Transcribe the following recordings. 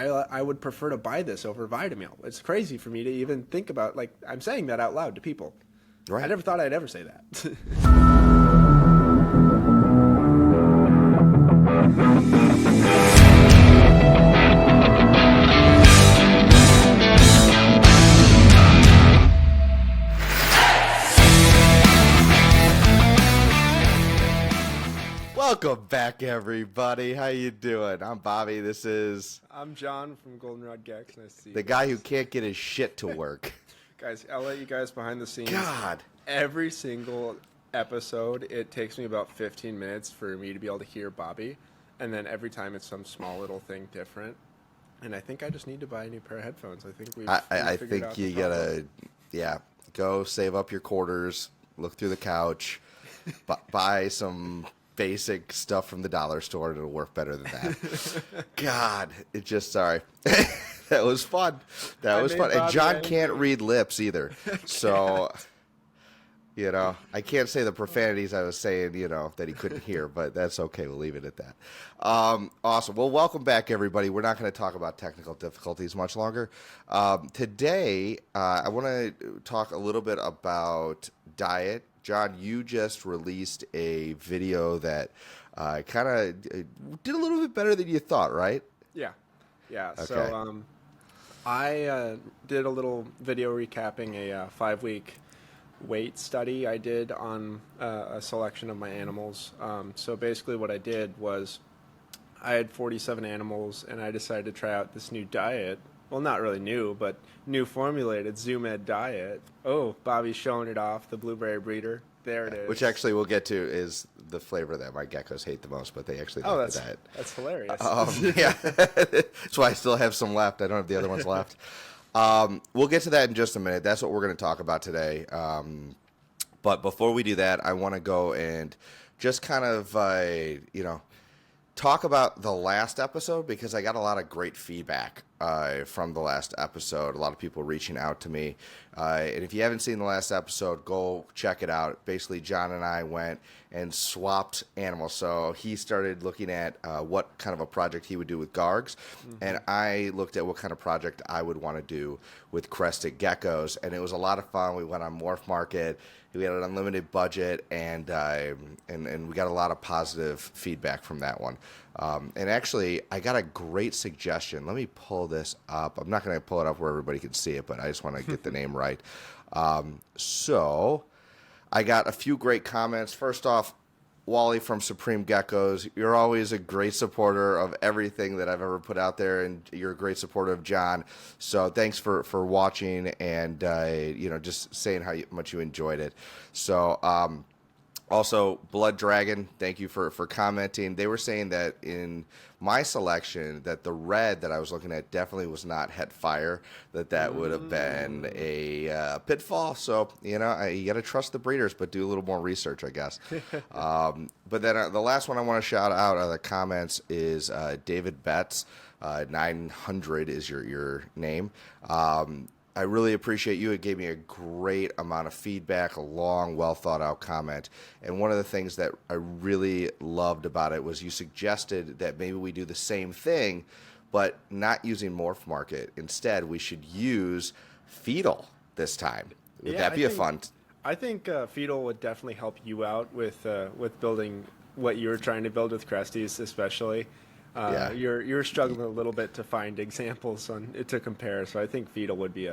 I would prefer to buy this over Vitamil. It's crazy for me to even think about, like, I'm saying that out loud to people. I Right. never thought I'd ever say that. Welcome back, everybody. How you doing? I'm Bobby. This is I'm John from Goldenrod Gex. Nice to see you the guy who can't get his shit to work. guys, I'll let you guys behind the scenes. God. Every single episode, it takes me about 15 minutes for me to be able to hear Bobby. And then every time it's some small little thing different. And I think I just need to buy a new pair of headphones. I think I figured think out you the problem. gotta, go save up your quarters, look through the couch, buy some basic stuff from the dollar store. It'll work better than that. God, it just, sorry. That was fun. That was made fun. And Bobby John angry. can't read lips either. So, I can't say the profanities I was saying, that he couldn't hear, but that's okay. We'll leave it at that. Awesome. Well, welcome back, everybody. We're not going to talk about technical difficulties much longer. Today, I want to talk a little bit about diet. John, you just released a video that kind of did a little bit better than you thought, right? Yeah. Yeah. Okay. So I did a little video recapping a 5-week weight study I did on a selection of my animals. So basically what I did was I had 47 animals and I decided to try out this new diet. Well, not really new, but new formulated Zoomed Diet. Oh, Bobby's showing it off, the blueberry breeder. There it is. Which actually we'll get to is the flavor that my geckos hate the most, but they actually like the diet. That's hilarious. Yeah, that's why I still have some left. I don't have the other ones left. We'll get to that in just a minute. That's what we're going to talk about today. But before we do that, I want to go and just kind of, talk about the last episode because I got a lot of great feedback from the last episode. A lot of people reaching out to me. And if you haven't seen the last episode, go check it out. Basically, John and I went and swapped animals. So he started looking at what kind of a project he would do with Gargs. And I looked at what kind of project I would want to do with crested geckos. And it was a lot of fun. We went on Morph Market. We had an unlimited budget, and we got a lot of positive feedback from that one. And actually, I got a great suggestion. Let me pull this up. I'm not going to pull it up where everybody can see it, but I just want to get the name right. So I got a few great comments. First off, Wally from Supreme Geckos, you're always a great supporter of everything that I've ever put out there, and you're a great supporter of John. So thanks for watching and just saying how much you enjoyed it. So also, Blood Dragon, thank you for commenting. They were saying that in my selection that the red that I was looking at definitely was not Het Fire, that would have been a pitfall. So, you got to trust the breeders, but do a little more research, I guess. But then the last one I want to shout out of the comments is David Betts. 900 is your name. I really appreciate you. It gave me a great amount of feedback, a long, well-thought-out comment. And one of the things that I really loved about it was you suggested that maybe we do the same thing, but not using Morph Market. Instead, we should use Fetal this time. Would that be a fun? I think Fetal would definitely help you out with building what you're trying to build with Cresties, especially. Yeah. You're struggling a little bit to find examples to compare, so I think Fetal would be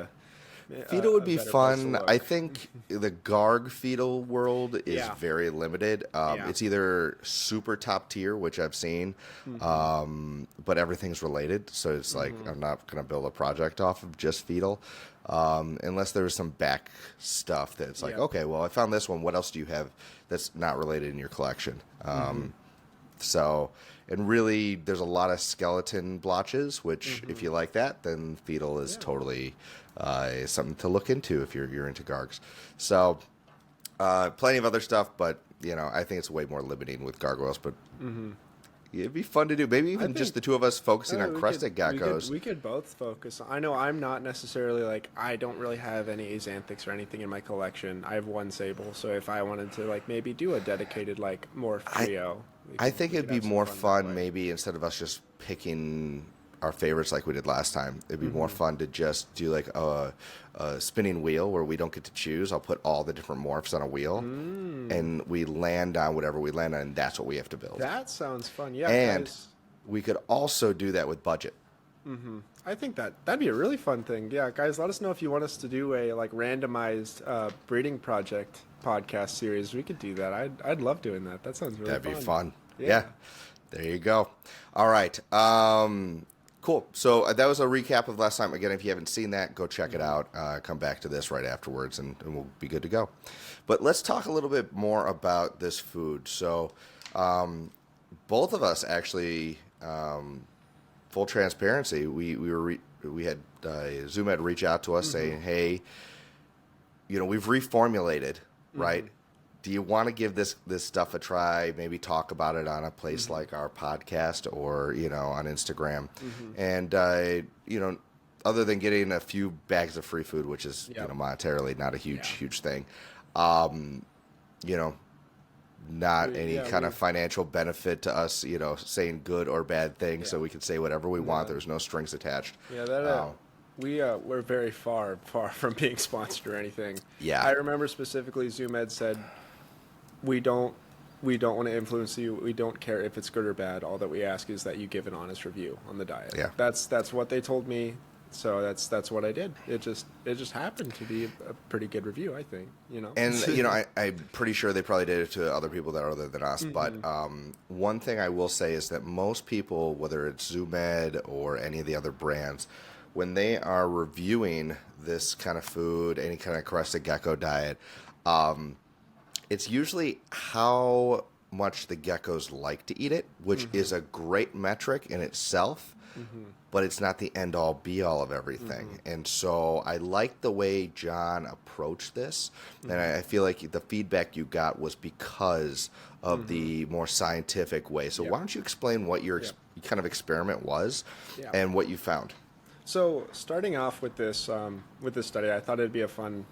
Fetal would be better place to fun. look. I think the Garg Fetal world is Yeah. very limited. It's either super top tier, which I've seen, but everything's related. So it's like I'm not going to build a project off of just Fetal, unless there's some back stuff that's like, okay, well, I found this one. What else do you have that's not related in your collection? So, and really, there's a lot of skeleton blotches, which if you like that, then Fetal is totally something to look into if you're into Gargs. So, plenty of other stuff, but I think it's way more limiting with gargoyles. But it'd be fun to do. Maybe even just the two of us focusing on crested geckos. We could both focus. I know I'm not necessarily I don't really have any Axanthics or anything in my collection. I have one Sable, so if I wanted to maybe do a dedicated Morph trio, I think it'd be more fun maybe instead of us just picking our favorites like we did last time. It'd be more fun to just do like a spinning wheel where we don't get to choose. I'll put all the different morphs on a wheel, and we land on whatever we land on, and that's what we have to build. That sounds fun. Yeah, And guys. we could also do that with budget. I think that'd be a really fun thing. Yeah, guys, let us know if you want us to do a like randomized breeding project podcast series. We could do that. I'd love doing that. That sounds really That'd fun. be fun. Yeah. Yeah. There you go. All right. Cool. So that was a recap of last time. Again, if you haven't seen that, go check it out. Come back to this right afterwards, and we'll be good to go. But let's talk a little bit more about this food. So both of us actually, full transparency, we had Zoomed reach out to us saying, hey, we've reformulated, right? Do you want to give this stuff a try? Maybe talk about it on a place like our podcast or on Instagram. And other than getting a few bags of free food, which is monetarily not a huge thing, not any kind of financial benefit to us, saying good or bad things, so we can say whatever we want. There's no strings attached. Yeah, that we're very far from being sponsored or anything. Yeah. I remember specifically Zoomed said, we don't want to influence you. We don't care if it's good or bad. All that we ask is that you give an honest review on the diet. Yeah. That's what they told me. So that's what I did. It just happened to be a pretty good review, I think. And I'm pretty sure they probably did it to other people that are other than us. But one thing I will say is that most people, whether it's Zoomed or any of the other brands, when they are reviewing this kind of food, any kind of crested gecko diet, it's usually how much the geckos like to eat it, which is a great metric in itself, but it's not the end-all, be-all of everything. And so I like the way John approached this, and I feel like the feedback you got was because of the more scientific way. So why don't you explain what your kind of experiment was and what you found? So starting off with this study, I thought it'd be a fun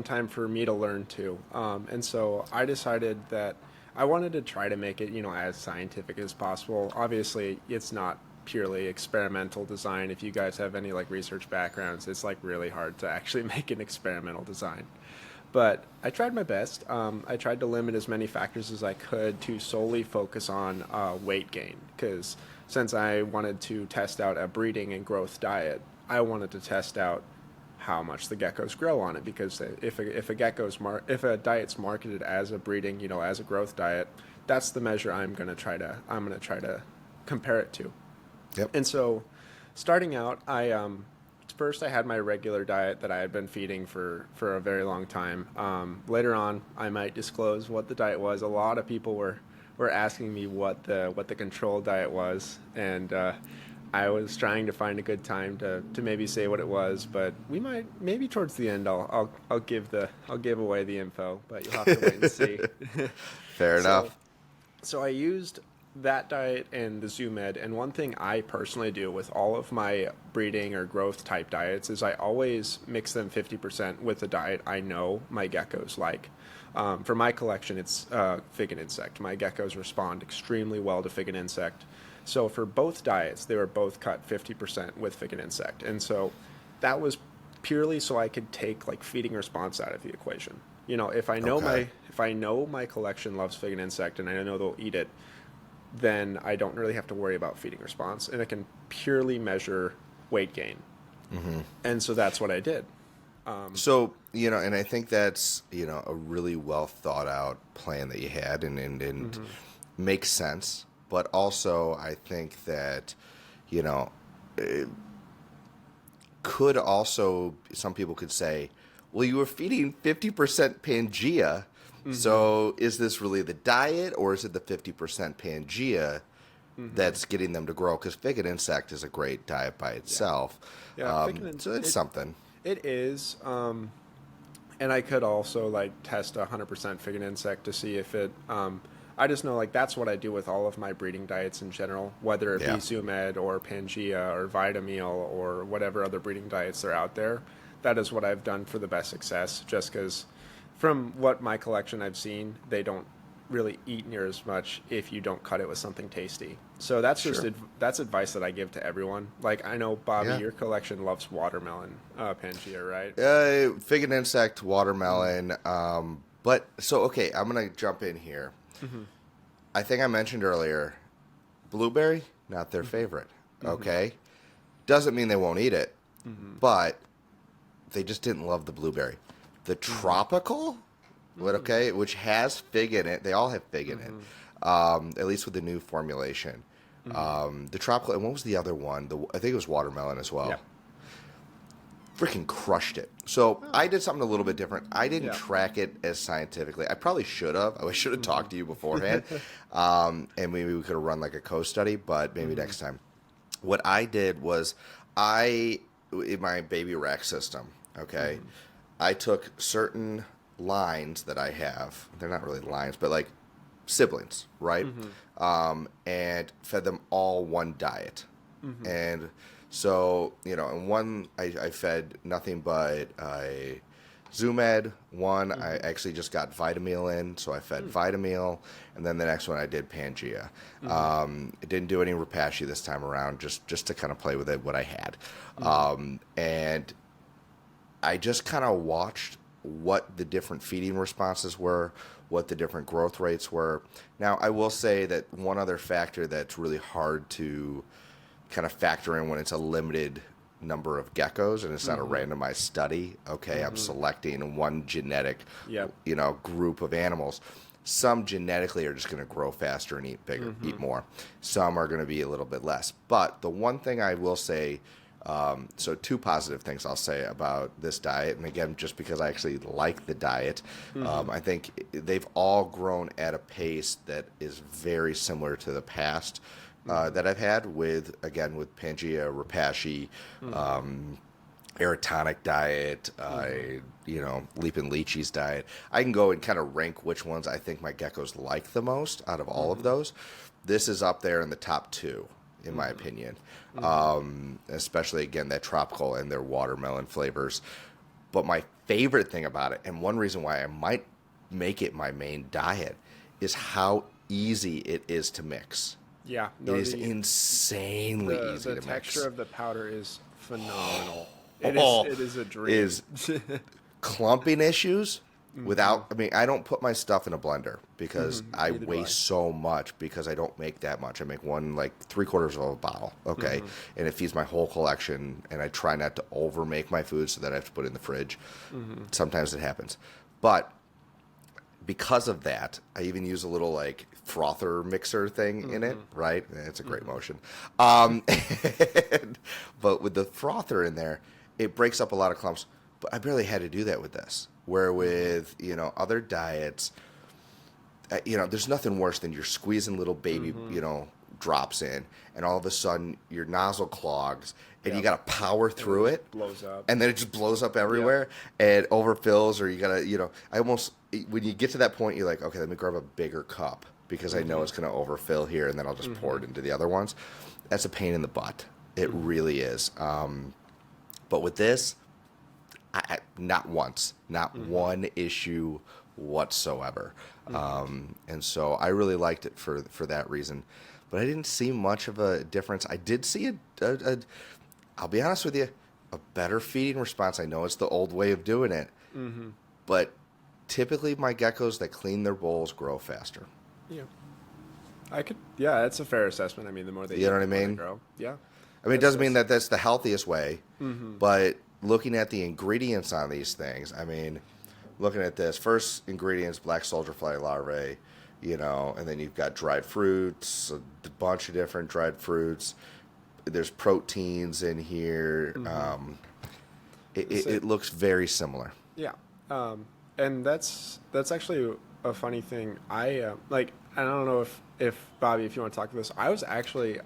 time for me to learn too. And so I decided that I wanted to try to make it, as scientific as possible. Obviously, it's not purely experimental design. If you guys have any like research backgrounds, it's like really hard to actually make an experimental design. But I tried my best. I tried to limit as many factors as I could to solely focus on weight gain, because since I wanted to test out a breeding and growth diet, I wanted to test out how much the geckos grow on it. Because if a diet's marketed as a breeding, as a growth diet, that's the measure I'm gonna try to compare it to. Yep. And so, starting out, first I had my regular diet that I had been feeding for a very long time. Later on, I might disclose what the diet was. A lot of people were asking me what the control diet was, and I was trying to find a good time to maybe say what it was, but maybe towards the end I'll give away the info, but you'll have to wait and see. Fair enough. So I used that diet and the Zoomed, and one thing I personally do with all of my breeding or growth type diets is I always mix them 50% with the diet I know my geckos like. For my collection, it's fig and insect. My geckos respond extremely well to fig and insect. So for both diets, they were both cut 50% with fig and insect. And so that was purely so I could take like feeding response out of the equation. If I know my collection loves fig and insect and I know they'll eat it, then I don't really have to worry about feeding response, and I can purely measure weight gain. And so that's what I did. So, and I think that's, a really well thought out plan that you had and makes sense. But also I think that, it could also, some people could say, well, you were feeding 50% Pangea. So is this really the diet, or is it the 50% Pangea that's getting them to grow? Because fig and insect is a great diet by itself. Yeah, so it's something. It is. And I could also like test 100% fig and insect to see if it. I just know like that's what I do with all of my breeding diets in general, whether it be Zoomed or Pangea or Vitameal or whatever other breeding diets are out there. That is what I've done for the best success, just because from what my collection I've seen, they don't really eat near as much if you don't cut it with something tasty. So that's just Sure. that's advice that I give to everyone. Like I know Bobby, Yeah. your collection loves watermelon Pangea, right? Fig and insect, watermelon. But so okay, I'm gonna jump in here. I think I mentioned earlier, blueberry, not their favorite. Okay, doesn't mean they won't eat it, but they just didn't love the blueberry. The tropical, okay, which has fig in it. They all have fig in it, at least with the new formulation. The tropical, and what was the other one? I think it was watermelon as well. Yeah. Freaking crushed it. So I did something a little bit different. I didn't Yeah. track it as scientifically. I probably should have. I should have talked to you beforehand, and maybe we could have run like a co-study. But maybe next time. What I did was in my baby rack system. Okay, I took certain lines that I have. They're not really lines, but like siblings, right? And fed them all one diet. And so, and one I fed nothing but Zoomed. One I actually just got Vitamil in, so I fed Vitamil. And then the next one I did Pangea. I didn't do any Repashy this time around, just to kind of play with it, what I had. And I just kind of watched what the different feeding responses were, what the different growth rates were. Now, I will say that one other factor that's really hard to kind of factor in when it's a limited number of geckos and it's not a randomized study. Okay, I'm selecting one genetic, Yep. Group of animals. Some genetically are just going to grow faster and eat bigger, eat more. Some are going to be a little bit less. But the one thing I will say, so two positive things I'll say about this diet, and again, just because I actually like the diet, I think they've all grown at a pace that is very similar to the past. That I've had with Pangea, Repashy, Aerotonic diet, Leap and Leachy's diet. I can go and kind of rank which ones I think my geckos like the most out of all of those. This is up there in the top two, in my opinion. Especially, again, that tropical and their watermelon flavors. But my favorite thing about it, and one reason why I might make it my main diet, is how easy it is to mix. Yeah. It is insanely easy to The mix. texture of the powder is phenomenal. Oh, It is a dream. is clumping issues without, I mean, I don't put my stuff in a blender because I Neither do waste I. so much because I don't make that much. I make one, like 3/4 of a bottle, okay? And it feeds my whole collection, and I try not to over make my food so that I have to put it in the fridge. Sometimes it happens. But because of that, I even use a little like frother mixer thing in it, right? It's a great motion. But with the frother in there, it breaks up a lot of clumps. But I barely had to do that with this. Where with, other diets, there's nothing worse than you're squeezing little baby, drops in, and all of a sudden your nozzle clogs, and you got to power through it. Blows up. And then it just blows up everywhere and overfills, or you got to, when you get to that point, you're like, okay, let me grab a bigger cup because I know it's going to overfill here, and then I'll just pour it into the other ones. That's a pain in the butt. It really is. But with this, not once, not one issue whatsoever. And so I really liked it for that reason. But I didn't see much of a difference. I did see I'll be honest with you, a better feeding response. I know it's the old way of doing it, but typically my geckos that clean their bowls grow faster. Yeah. That's a fair assessment. I mean, the more they You know eat, what I the more they mean? grow. Yeah. I mean, it doesn't mean that that's the healthiest way, but looking at the ingredients on these things, I mean, looking at this, first ingredients, black soldier fly larvae, and then you've got dried fruits, a bunch of different dried fruits. There's proteins in here. It looks very similar. Yeah. And that's actually a funny thing. I don't know if Bobby, if you want to talk to this, I was actually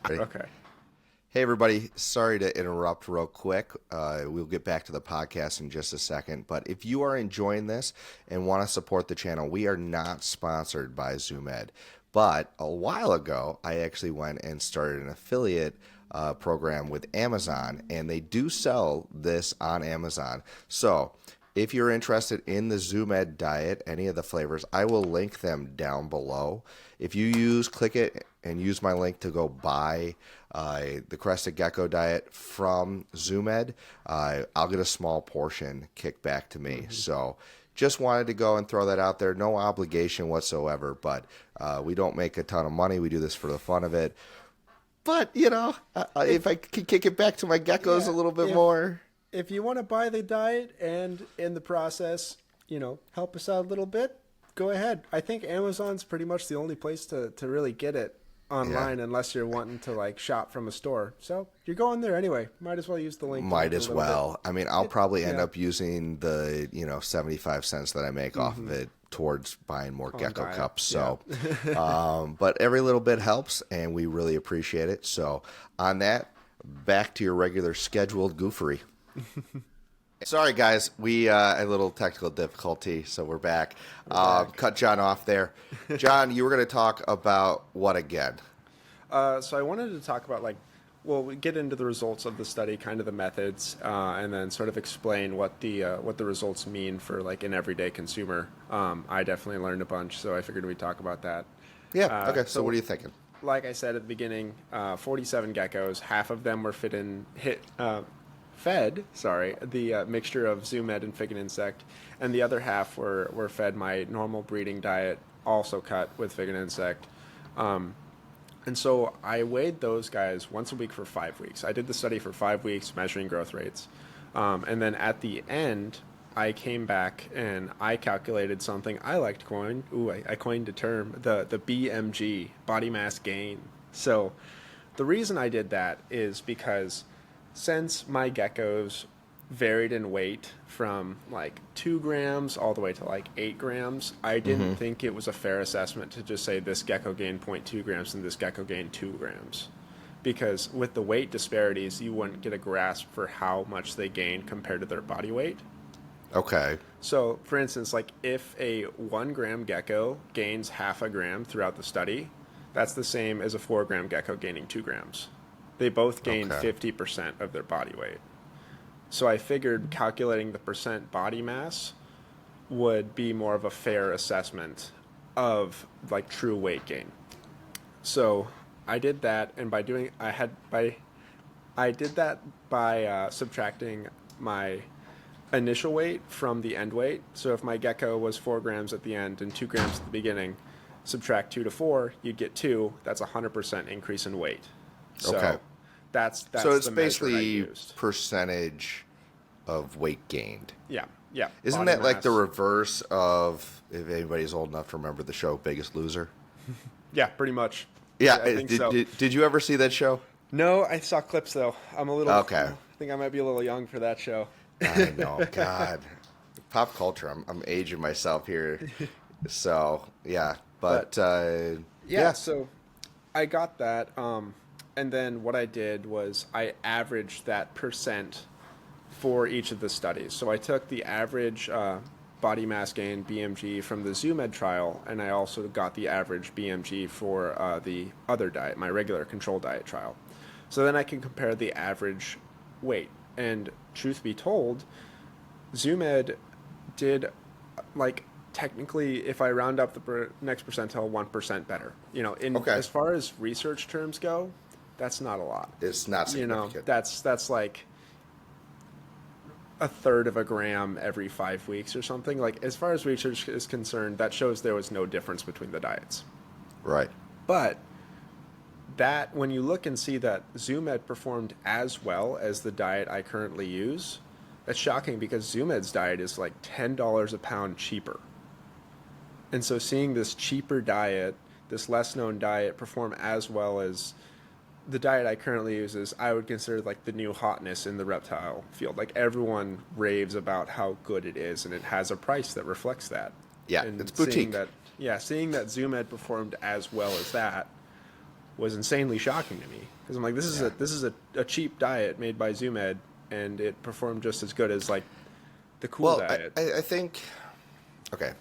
Ready? okay. Hey, everybody. Sorry to interrupt real quick. We'll get back to the podcast in just a second. But if you are enjoying this and want to support the channel, we are not sponsored by Zoomed. But a while ago, I actually went and started an affiliate program with Amazon, and they do sell this on Amazon. So if you're interested in the Zoomed diet, any of the flavors, I will link them down below. If you click it and use my link to go buy the Crested Gecko Diet from Zoomed, I'll get a small portion kicked back to me. So just wanted to go and throw that out there. No obligation whatsoever, but we don't make a ton of money. We do this for the fun of it. But, if I could kick it back to my geckos a little bit more. If you want to buy the diet and in the process, help us out a little bit, go ahead. I think Amazon's pretty much the only place to really get it online unless you're wanting to like shop from a store. So you're going there anyway. Might as well use the link. Might as well. I mean, I'll probably end up using the 75 cents that I make off of it towards buying more gecko diet. cups. So, but every little bit helps, and we really appreciate it. So on that, back to your regular scheduled goofery. Sorry, guys. We had a little technical difficulty, so we're back. Cut John off there. John, you were going to talk about what again? So I wanted to talk about we get into the results of the study, kind of the methods, and then sort of explain what the results mean for like an everyday consumer. I definitely learned a bunch, so I figured we'd talk about that. Yeah. Okay. So what are you thinking? Like I said at the beginning, 47 geckos. Half of them were fed the mixture of Zoomed and Fig and Insect, and the other half were fed my normal breeding diet, also cut with Fig and Insect. And so I weighed those guys once a week for 5 weeks. I did the study for 5 weeks, measuring growth rates. And then at the end, I came back and I calculated something I liked to coin. I coined a term, the BMG, body mass gain. So the reason I did that is because since my geckos varied in weight from like 2 grams all the way to like 8 grams, I didn't think it was a fair assessment to just say this gecko gained 0.2 grams and this gecko gained 2 grams. Because with the weight disparities, you wouldn't get a grasp for how much they gained compared to their body weight. Okay. So, for instance, like if a 1 gram gecko gains half a gram throughout the study, that's the same as a 4 gram gecko gaining 2 grams. They both gained 50% of their body weight. So I figured calculating the percent body mass would be more of a fair assessment of like true weight gain. So I did that, and by subtracting my initial weight from the end weight. So if my gecko was 4 grams at the end and 2 grams at the beginning, subtract 2 to 4, you'd get 2. That's a 100% increase in weight. So okay. That's so it's the measure I basically used. Percentage of weight gained. Yeah. Isn't Body that like mass. the reverse of, if anybody's old enough to remember the show Biggest Loser? Yeah, pretty much. Yeah. I think so. Did you ever see that show? No, I saw clips though. I'm a little. Okay. I think I might be a little young for that show. I know. God. Pop culture. I'm aging myself here. So, yeah. But yeah, so I got that. And then what I did was I averaged that percent for each of the studies. So I took the average body mass gain, BMG, from the Zoomed trial, and I also got the average BMG for the other diet, my regular control diet trial. So then I can compare the average weight. And truth be told, Zoomed did, like, technically, if I round up the next percentile, 1% better. As far as research terms go, that's not a lot. It's not significant. That's like a third of a gram every 5 weeks or something. Like, as far as research is concerned, that shows there was no difference between the diets. Right. But that, when you look and see that Zoomed performed as well as the diet I currently use, that's shocking because Zoomed's diet is like $10 a pound cheaper. And so seeing this cheaper diet, this less known diet, perform as well as the diet I currently use is, I would consider like the new hotness in the reptile field. Like, everyone raves about how good it is, and it has a price that reflects that. Yeah, and it's boutique. Seeing that Zoomed performed as well as that was insanely shocking to me, because I'm like, this is a cheap diet made by Zoomed, and it performed just as good as like the cool diet. I think, okay,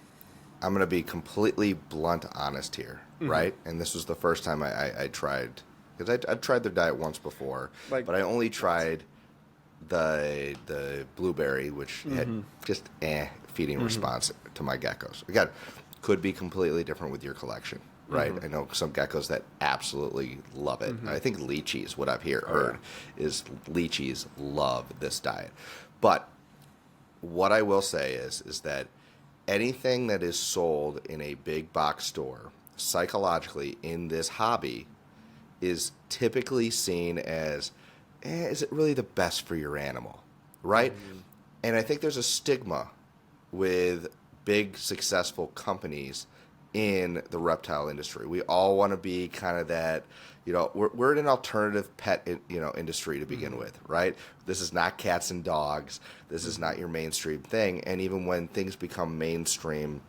I'm going to be completely blunt honest here, right? And this was the first time I tried, because I've tried their diet once before, but I only tried the blueberry, which had just feeding response to my geckos. Again, could be completely different with your collection, right? I know some geckos that absolutely love it. I think lychees, what I've heard is lychees love this diet. But what I will say is that anything that is sold in a big box store, psychologically in this hobby, is typically seen as, is it really the best for your animal, right? And I think there's a stigma with big successful companies in the reptile industry. We all want to be kind of that, we're in an alternative pet, industry to begin with, right? This is not cats and dogs. This is not your mainstream thing. And even when things become mainstream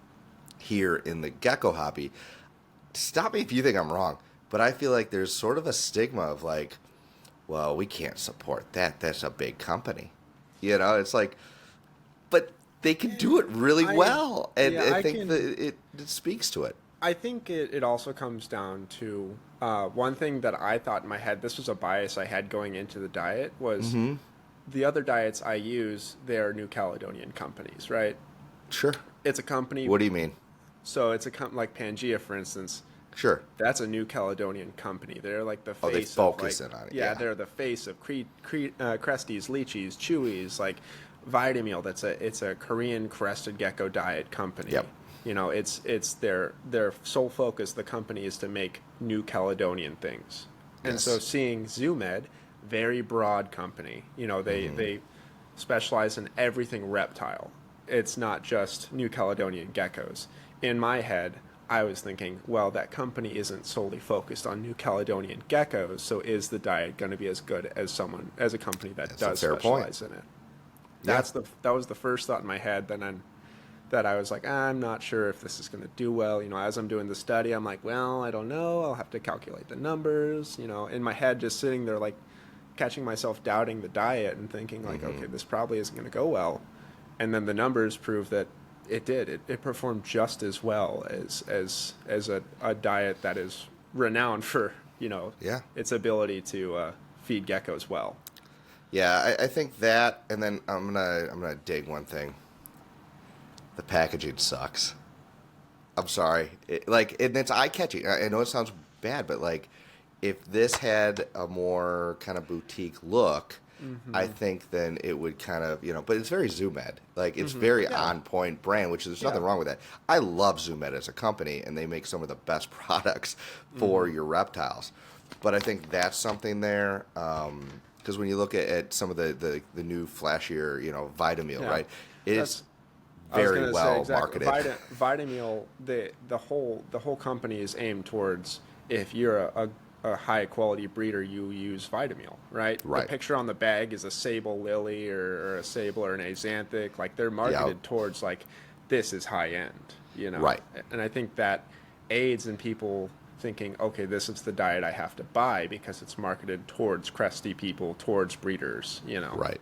here in the gecko hobby, stop me if you think I'm wrong, but I feel like there's sort of a stigma of like, well, we can't support that. That's a big company. It's like, but they can do it really well. And I think that it speaks to it. I think it also comes down to one thing that I thought in my head, this was a bias I had going into the diet, was the other diets I use, they're New Caledonian companies, right? Sure. It's a company. What do you mean? So it's a company like Pangea, for instance. Sure. That's a New Caledonian company. They're like the face they focus of, like, in on it. Yeah, they're the face of Cresties, Lychees, Chewies, like Vitameal. It's a Korean crested gecko diet company. Yep. It's their sole focus. The company is to make New Caledonian things, and so seeing Zoomed, very broad company. They specialize in everything reptile. It's not just New Caledonian geckos. In my head, I was thinking, well, that company isn't solely focused on New Caledonian geckos, so is the diet going to be as good as a company that does specialize in it? That was the first thought in my head. Then that I was like, I'm not sure if this is going to do well. As I'm doing the study, I'm like, well, I don't know. I'll have to calculate the numbers. In my head, just sitting there, like catching myself doubting the diet and thinking, like, okay, this probably isn't going to go well. And then the numbers prove that it did. It performed just as well as a diet that is renowned for its ability to feed geckos well. Yeah, I think that, and then I'm gonna dig one thing. The packaging sucks. I'm sorry. And it's eye catching. I know it sounds bad, but like, if this had a more kind of boutique look, I think then it would kind of, but it's very Zoomed. Like, it's very on point brand, which there's nothing wrong with that. I love Zoomed as a company, and they make some of the best products for your reptiles. But I think that's something there, because when you look at some of the new flashier, Vitameal, right? It's very well marketed. Vitameal, the whole company is aimed towards, if you're a high quality breeder, you use Vitameal, right? The picture on the bag is a sable lily or a sable or an axanthic. Like, they're marketed towards, like, this is high end, Right. And I think that aids in people thinking, okay, this is the diet I have to buy because it's marketed towards cresty people, towards breeders, Right.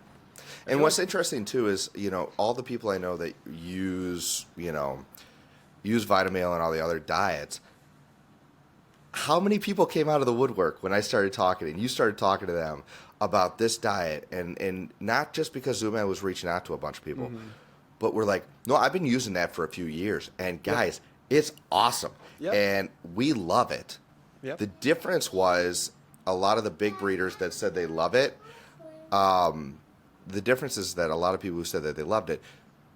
And what's interesting too is, all the people I know that use Vitameal and all the other diets, how many people came out of the woodwork when I started talking and you started talking to them about this diet, and not just because Zoomed was reaching out to a bunch of people, but we're like, no, I've been using that for a few years, and guys, it's awesome, and we love it. The difference was a lot of the big breeders that said they love it. The difference is that a lot of people who said that they loved it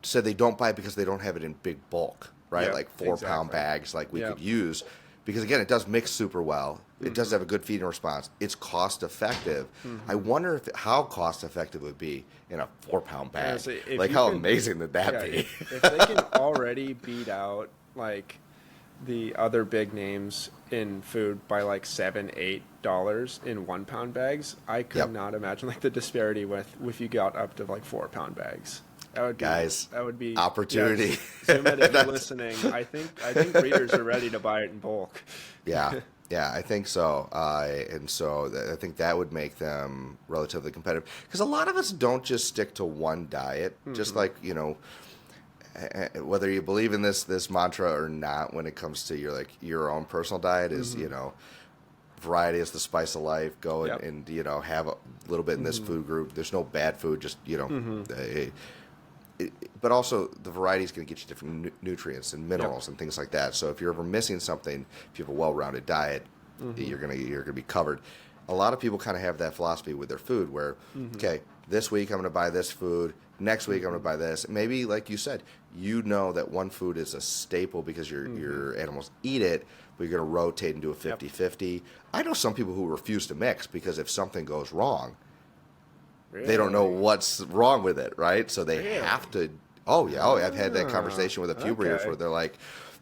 said they don't buy it because they don't have it in big bulk, right? Like 4-pound bags like we could use. Because, again, it does mix super well. It does have a good feeding response. It's cost effective. I wonder how cost effective it would be in a 4-pound bag. So how amazing would that be? If they can already beat out, like, the other big names in food by like $7-8 in 1-pound bags, I could not imagine like the disparity with if you got up to like 4-pound bags. That would be opportunity. Zoomed, if you're listening, I think breeders are ready to buy it in bulk. Yeah, I think so. And so I think that would make them relatively competitive, because a lot of us don't just stick to one diet. Just like, whether you believe in this mantra or not, when it comes to your own personal diet, is variety is the spice of life. Go Yep. and have a little bit in this food group. There's no bad food, just but also the variety is going to get you different nutrients and minerals and things like that. So if you're ever missing something, if you have a well-rounded diet, you're gonna be covered. A lot of people kind of have that philosophy with their food, where okay, this week I'm going to buy this food. Next week I'm going to buy this. Maybe, like you said, that one food is a staple because your animals eat it, but you're going to rotate and do a 50-50. I know some people who refuse to mix because if something goes wrong, they don't know what's wrong with it, right? So they have to. Oh yeah, I've had that conversation with a few breeders where they're like,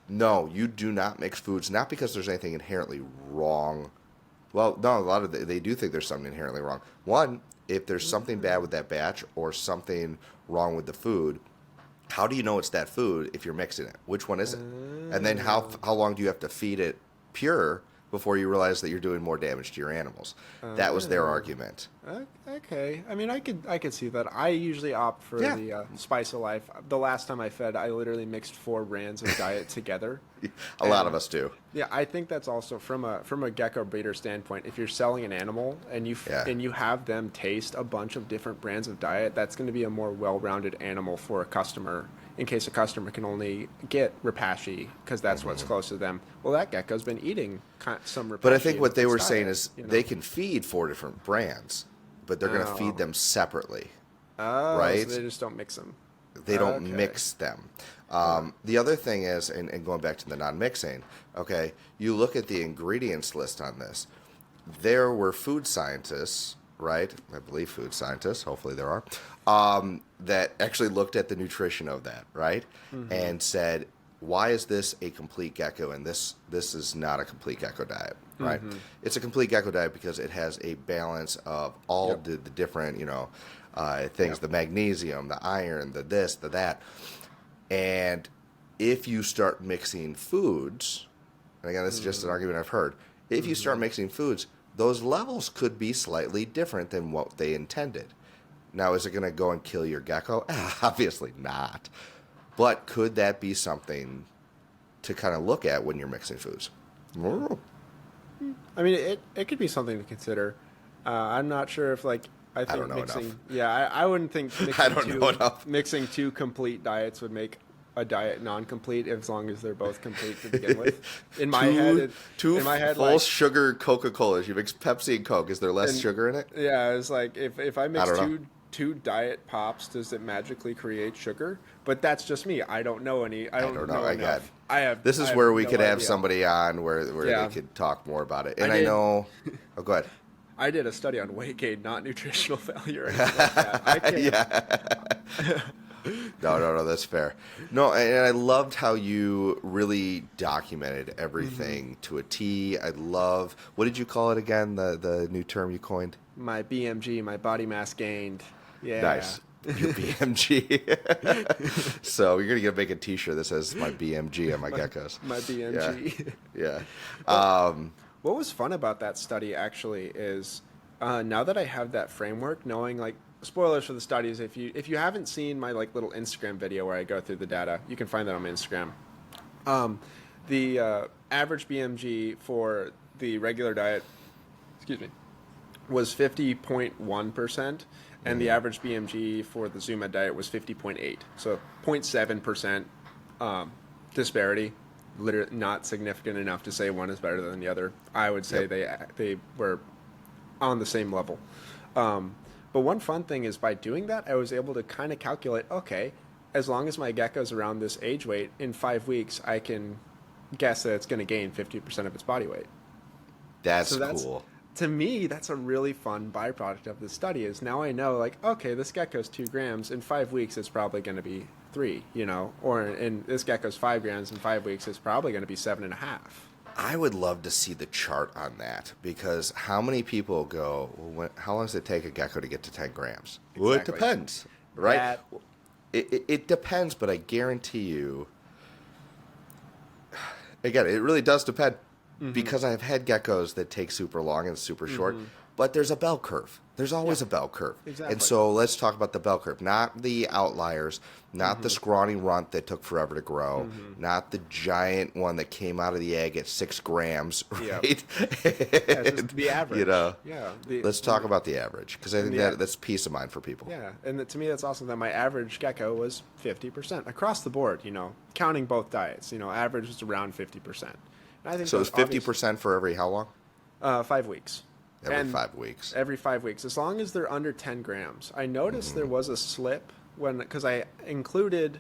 "No, you do not mix foods, not because there's anything inherently wrong." Well, no, a lot of they do think there's something inherently wrong. One, if there's something bad with that batch or something wrong with the food, how do you know it's that food if you're mixing it? Which one is it? And then how long do you have to feed it pure before you realize that you're doing more damage to your animals? That was their argument. Okay. I mean, I could see that. I usually opt for the spice of life. The last time I fed, I literally mixed 4 brands of diet together. A lot of us do. Yeah, I think that's also from a gecko breeder standpoint. If you're selling an animal and you have them taste a bunch of different brands of diet, that's going to be a more well-rounded animal for a customer. In case a customer can only get Repashy because that's what's close to them. Well, that gecko's been eating some Repashy. But I think what they were saying diet, is they can feed 4 different brands, but they're going to feed them separately. Oh, right? So they just don't mix them. They don't mix them. The other thing is, and going back to the non-mixing, okay, you look at the ingredients list on this. There were food scientists, right? I believe food scientists, hopefully there are, that actually looked at the nutrition of that, right? And said, why is this a complete gecko and this is not a complete gecko diet, right? It's a complete gecko diet because it has a balance of all the different, things, the magnesium, the iron, the this, the that. And if you start mixing foods, and again, this is just an argument I've heard, if you start mixing foods, those levels could be slightly different than what they intended. Now, is it going to go and kill your gecko? Obviously not. But could that be something to kind of look at when you're mixing foods? I mean, it could be something to consider. I'm not sure if I think don't know mixing. enough. Yeah, I wouldn't think I don't know enough. Mixing 2 complete diets would make a diet non-complete as long as they're both complete to begin with. In my head, full sugar Coca-Colas. You mix Pepsi and Coke. Is there less sugar in it? Yeah, it's like if I mix don't know. two diet pops, does it magically create sugar? But that's just me. I don't know any. I don't know enough. This is where we no could have idea. somebody on where they could talk more about it. And I know. Oh, go ahead. I did a study on weight gain, not nutritional failure. Or anything like that. I can't. No, that's fair. No, and I loved how you really documented everything to a T. I love, what did you call it again, the new term you coined? My BMG, my body mass gained. Yeah. Nice. Your BMG. So you're going to make a T-shirt that says my BMG on my geckos. My BMG. Yeah. What was fun about that study actually is now that I have that framework, knowing spoilers for the studies, if you haven't seen my little Instagram video where I go through the data, you can find that on my Instagram. The average BMG for the regular diet, was 50.1%, and the average BMG for the Zoomed diet was 50.8. So 0.7% disparity. Literally not significant enough to say one is better than the other. I would say they were on the same level. But one fun thing is by doing that, I was able to kind of calculate, okay, as long as my gecko's around this age weight, in 5 weeks, I can guess that it's going to gain 50% of its body weight. That's cool. To me, that's a really fun byproduct of the study is now I know, okay, this gecko's 2 grams. In 5 weeks, it's probably going to be 3, or in this gecko's 5 grams. In 5 weeks, it's probably going to be 7.5. I would love to see the chart on that because how many people go, well, how long does it take a gecko to get to 10 grams? Exactly. Well, it depends, right? It depends, but I guarantee you, again, it really does depend because I've had geckos that take super long and super short. but there's a bell curve. There's always a bell curve. Exactly. And so let's talk about the bell curve, not the outliers, not the scrawny runt that took forever to grow, not the giant one that came out of the egg at 6 grams, right? Yeah, just the average. You know, Yeah. let's talk about the average, because I think that's peace of mind for people. Yeah, and to me, that's awesome that my average gecko was 50% across the board. Counting both diets. Average was around 50%. And I think So it's 50% for every how long? 5 weeks. Every 5 weeks. Every 5 weeks, as long as they're under 10 grams. I noticed there was a slip because I included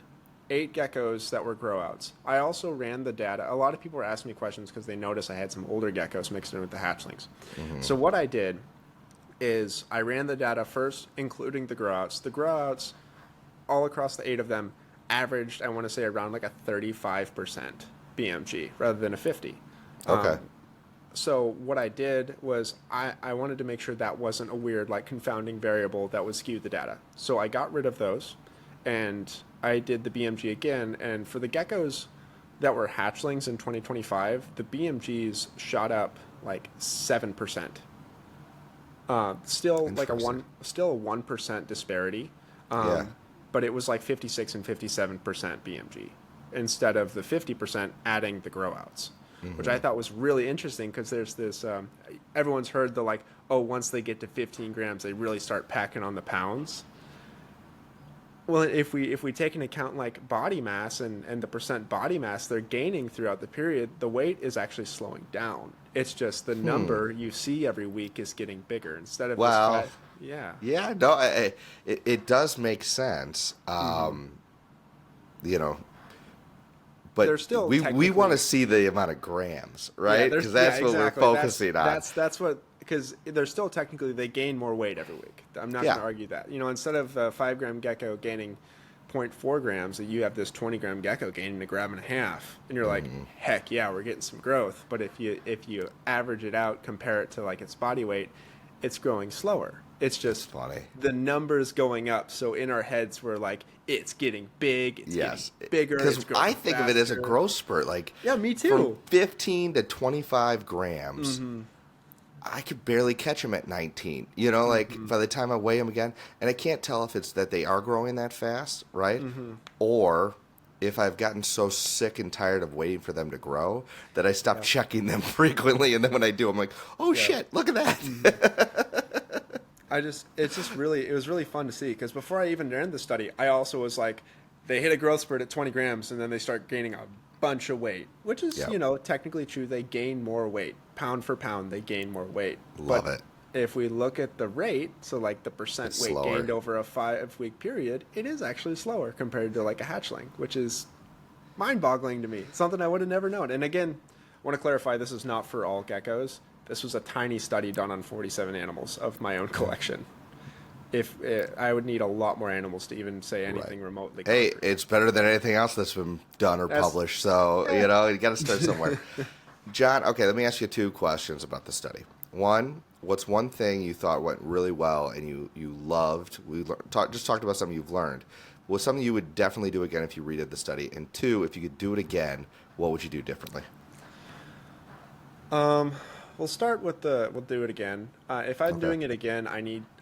8 geckos that were grow outs. I also ran the data. A lot of people were asking me questions because they noticed I had some older geckos mixed in with the hatchlings. So what I did is I ran the data first, including the grow outs. The grow outs, all across the 8 of them, averaged, I want to say, around like a 35% BMG rather than a 50. Okay. So what I did was I wanted to make sure that wasn't a weird, like, confounding variable that would skew the data. So I got rid of those, and I did the BMG again. And for the geckos that were hatchlings in 2025, the BMGs shot up like 7%. Still like a 1% disparity. But it was like 56 and 57% BMG instead of the 50% adding the grow outs. Which I thought was really interesting because there's this, everyone's heard the like, oh, once they get to 15 grams, they really start packing on the pounds. Well, if we take into account like body mass and the percent body mass they're gaining throughout the period, the weight is actually slowing down. It's just the number you see every week is getting bigger instead of this Yeah, no, it does make sense. But they're still we want to see the amount of grams, right? Because that's what we're focusing on. That's what, because they're still technically, they gain more weight every week. I'm not going to argue that. Instead of a 5 gram gecko gaining 0.4 grams, you have this 20 gram gecko gaining a gram and a half, and you're like, heck yeah, we're getting some growth. But if you average it out, compare it to like its body weight, it's growing slower. It's just funny. The numbers going up. So in our heads, we're like, it's getting big. It's getting bigger. Because I think of it as a growth spurt. Like, yeah, me too. From 15 to 25 grams, I could barely catch them at 19. Like by the time I weigh them again, and I can't tell if it's that they are growing that fast, right? Or if I've gotten so sick and tired of waiting for them to grow that I stop checking them frequently, and then when I do, I'm like, oh shit, look at that. it was really fun to see, because before I even ran the study, I also was like, they hit a growth spurt at 20 grams and then they start gaining a bunch of weight, which is, technically true. They gain more weight. Pound for pound, they gain more weight. Love it. If we look at the rate, so like the percent It's weight slower. gained over a 5-week period, it is actually slower compared to like a hatchling, which is mind-boggling to me. Something I would have never known. And again, I want to clarify, this is not for all geckos. This was a tiny study done on 47 animals of my own collection. I would need a lot more animals to even say anything remotely. Hey, it's better than anything else that's been done or published. So, you got to start somewhere. John, okay, let me ask you 2 questions about the study. One, what's one thing you thought went really well and you loved? We just talked about something you've learned. What's something you would definitely do again if you redid the study? And 2, if you could do it again, what would you do differently? We'll start with we'll do it again. If I'm doing it again,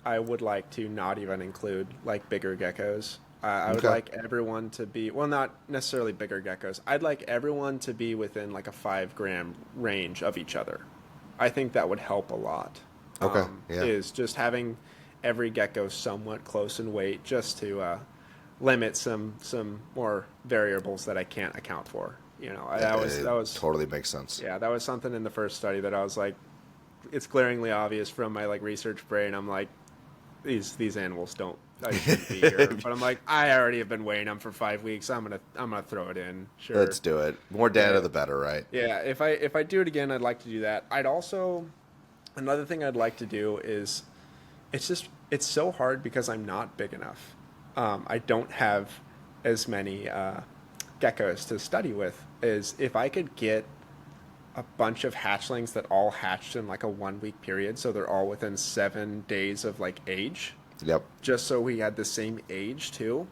I would like to not even include like bigger geckos. I would like everyone to be, well, not necessarily bigger geckos. I'd like everyone to be within like a 5 gram range of each other. I think that would help a lot. Is just having every gecko somewhat close in weight, just to limit some more variables that I can't account for. That was totally makes sense. Yeah, that was something in the first study that I was like, it's glaringly obvious from my like research brain. I'm like, these animals I shouldn't be here. But I'm like, I already have been weighing them for 5 weeks. I'm gonna throw it in. Sure, let's do it. More data, the better, right? Yeah. If I do it again, I'd like to do that. Another thing I'd like to do is, it's so hard because I'm not big enough. I don't have as many geckos to study with. Is if I could get a bunch of hatchlings that all hatched in like a 1 week period, so they're all within 7 days of like age. Yep. Just so we had the same age too.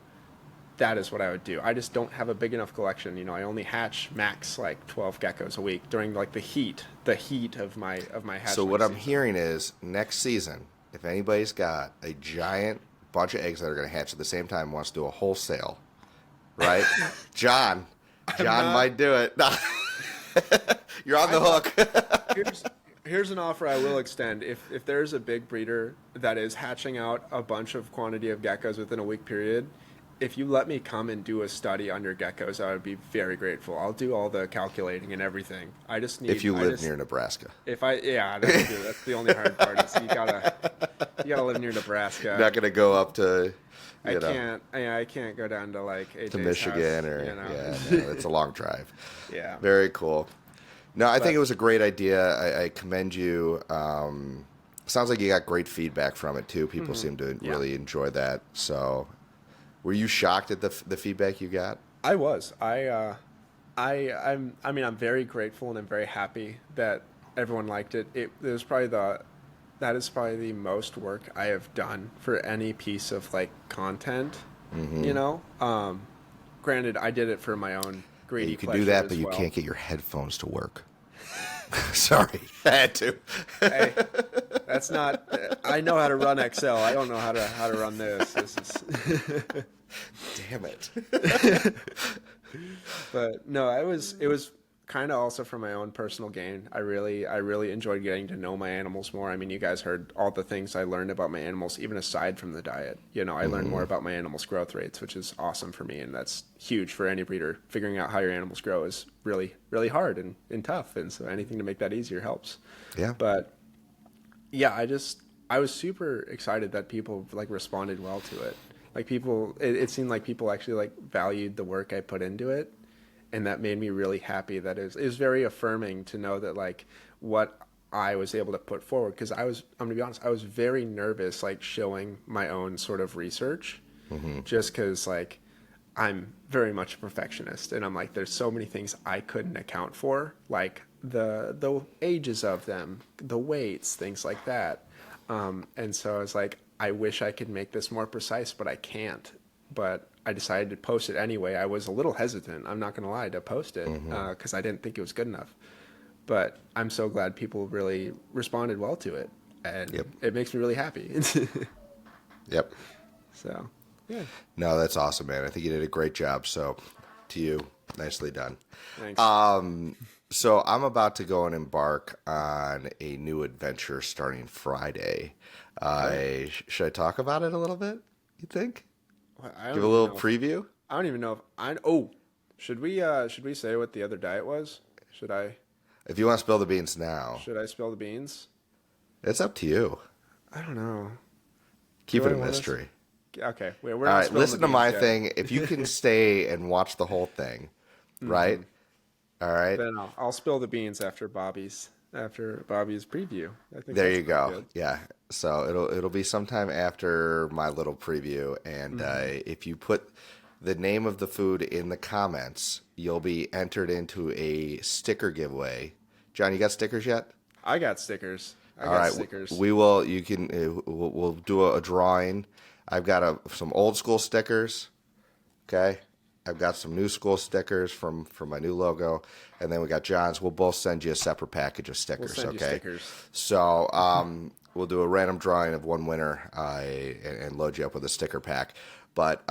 that is what I would do. I just don't have a big enough collection. You know, I only hatch max like 12 geckos a week during like the heat of my hatchling So what I'm season. hearing is next season, if anybody's got a giant bunch of eggs that are going to hatch at the same time, wants to do a wholesale, right? John, I'm John not. might do it. No. You're on the hook. Here's here's an offer I will extend. If there's a big breeder that is hatching out a bunch of quantity of geckos within a week period, if you let me come and do a study on your geckos, I would be very grateful. I'll do all the calculating and everything. I just need If you I live just near Nebraska. if I yeah, that's true. That's the only hard part. Is you gotta live near Nebraska. You're not going to go up to, I you know, can't. I can't go down to like AJ's to Michigan house, or, you know? yeah, no, it's a long drive. Yeah. Very cool. No, I think But it was a great idea. I commend you. Sounds like you got great feedback from it too. People seem to Yeah. really enjoy that. So, were you shocked at the feedback you got? I was. I'm very grateful and I'm very happy that everyone liked it. That is probably the most work I have done for any piece of like content. You know, granted, I did it for my own Yeah, greedy you can pleasure do that, as but you well. can't get your headphones to work. Sorry, I had to. Hey, that's not. I know how to run Excel. I don't know how to run this. This is. Damn it. But no, it was kind of also for my own personal gain. I really enjoyed getting to know my animals more. I mean, you guys heard all the things I learned about my animals, even aside from the diet. You know, I learned more about my animals' growth rates, which is awesome for me, and that's huge for any breeder. Figuring out how your animals grow is really, really hard and tough, and so anything to make that easier helps. Yeah. But yeah, I was super excited that people like responded well to it. Like it seemed like people actually like valued the work I put into it, and that made me really happy. That it was very affirming to know that like what I was able to put forward, because I'm gonna be honest, I was very nervous like showing my own sort of research, just because like I'm very much a perfectionist, and I'm like there's so many things I couldn't account for, like the ages of them, the weights, things like that. And so I was like, I wish I could make this more precise, but I can't. But I decided to post it anyway. I was a little hesitant, I'm not going to lie, to post it because I didn't think it was good enough. But I'm so glad people really responded well to it. And Yep. it makes me really happy. Yep. So, yeah. No, that's awesome, man. I think you did a great job. So, to you, nicely done. Thanks. So I'm about to go and embark on a new adventure starting Friday. Should I talk about it a little bit? You think? I don't Give a even little know if- preview? I don't even know if I. Oh, should we say what the other diet was? If you want to spill the beans now, Should I spill the beans? it's up to you. I don't know. Keep Do it I a want us- mystery. Okay, we're All not right, spilling listen the to my beans yet. thing. If you can stay and watch the whole thing, right? All right. Then I'll spill the beans after Bobby's preview. I think There that's you pretty go. good. Yeah. So it'll be sometime after my little preview, and if you put the name of the food in the comments, you'll be entered into a sticker giveaway. John, you got stickers yet? I got stickers. I All got right, stickers. we will. You can. We'll do a drawing. I've got some old school stickers. Okay. I've got some new school stickers from my new logo, and then we got John's. We'll both send you a separate package of We'll stickers. send you Okay. stickers. So we'll do a random drawing of one winner and load you up with a sticker pack. But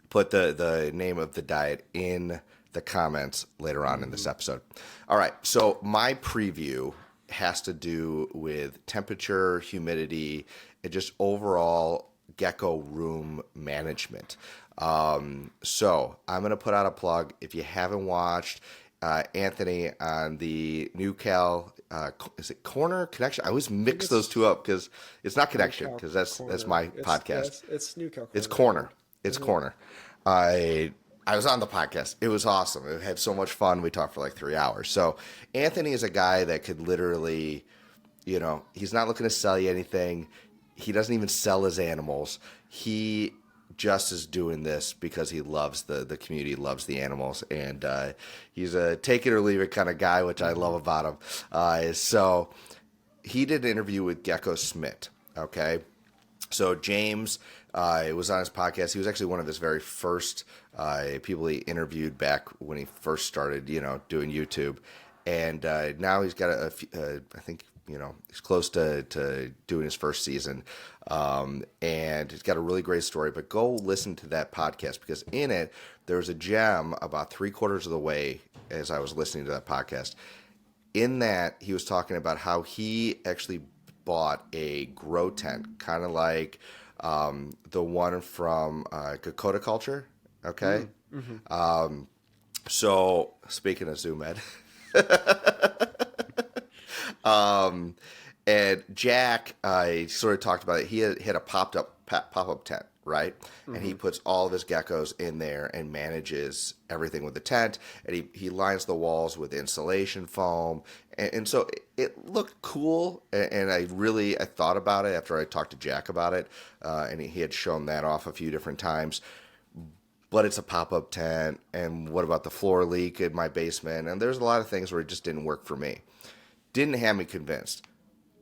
put the name of the diet in the comments later on in this episode. All right. So my preview has to do with temperature, humidity, and just overall gecko room management. So I'm going to put out a plug. If you haven't watched Anthony on the New Cal, is it Corner Connection? I always mix those two up because it's not Connection, because that's my podcast. It's New Cal. It's Corner. It's Corner. I was on the podcast. It was awesome. It had so much fun. We talked for like 3 hours. So Anthony is a guy that could literally, he's not looking to sell you anything. He doesn't even sell his animals. He just is doing this because he loves the community, loves the animals, and he's a take it or leave it kind of guy, which I love about him. So he did an interview with Gecko Smith, okay? So James was on his podcast. He was actually one of his very first people he interviewed back when he first started, doing YouTube. And now he's got I think, he's close to doing his first season. And he's got a really great story. But go listen to that podcast, because in it, there's a gem about 3/4 of the way as I was listening to that podcast. In that, he was talking about how he actually bought a grow tent, kind of like the one from Gecko Culture. Okay. So speaking of Zoomed, and Jack, sort of talked about it. He had a pop-up tent, right? And he puts all of his geckos in there and manages everything with the tent. And he lines the walls with insulation foam. And so it looked cool. And I thought about it after I talked to Jack about it. And he had shown that off a few different times. But it's a pop-up tent. And what about the floor leak in my basement? And there's a lot of things where it just didn't work for me. Didn't have me convinced.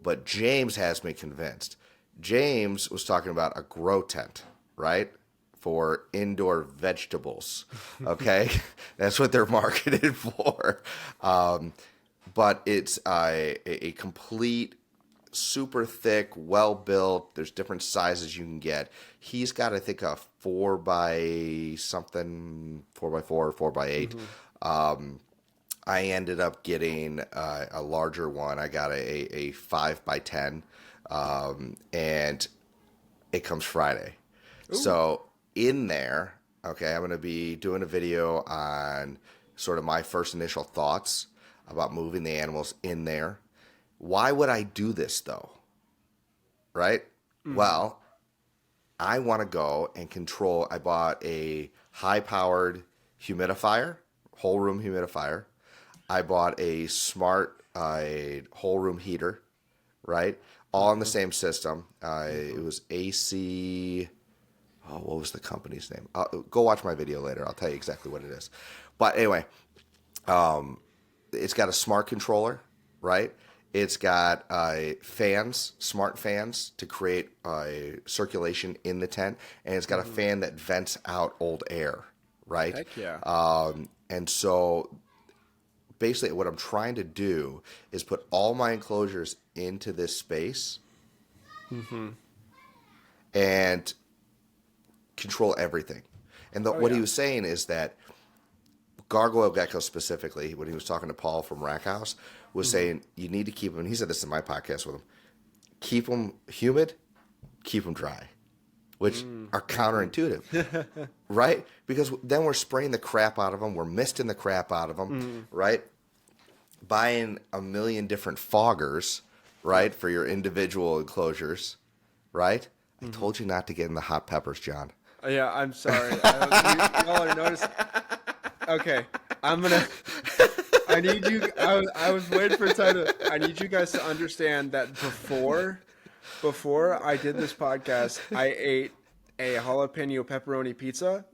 But James has me convinced. James was talking about a grow tent, right? For indoor vegetables. Okay? That's what they're marketed for. But it's a complete, super thick, well built. There's different sizes you can get. He's got, I think, a 4x4 or 4x8. I ended up getting a larger one. I got a 5x10, and it comes Friday. Ooh. So in there, okay, I'm going to be doing a video on sort of my first initial thoughts about moving the animals in there. Why would I do this, though? Right? Well, I want to go and control. I bought a high-powered humidifier, whole room humidifier. I bought a smart whole room heater, right? All in the same system. It was AC. Oh, what was the company's name? Go watch my video later. I'll tell you exactly what it is. But anyway, it's got a smart controller, right? It's got fans, smart fans to create circulation in the tent, and it's got a fan that vents out old air, right? Heck yeah. And so basically what I'm trying to do is put all my enclosures into this space and control everything. And what he was saying is that gargoyle geckos specifically, when he was talking to Paul from Rack House, was saying you need to keep them, and he said this in my podcast with him, keep them humid, keep them dry, which are counterintuitive, right? Because then we're spraying the crap out of them, we're misting the crap out of them, right? Buying a million different foggers, right, for your individual enclosures, right? I told you not to get in the hot peppers, John. Yeah, I'm sorry. Y'all are noticing. Okay, I need you. I was waiting for time to. I need you guys to understand that before I did this podcast, I ate a jalapeno pepperoni pizza,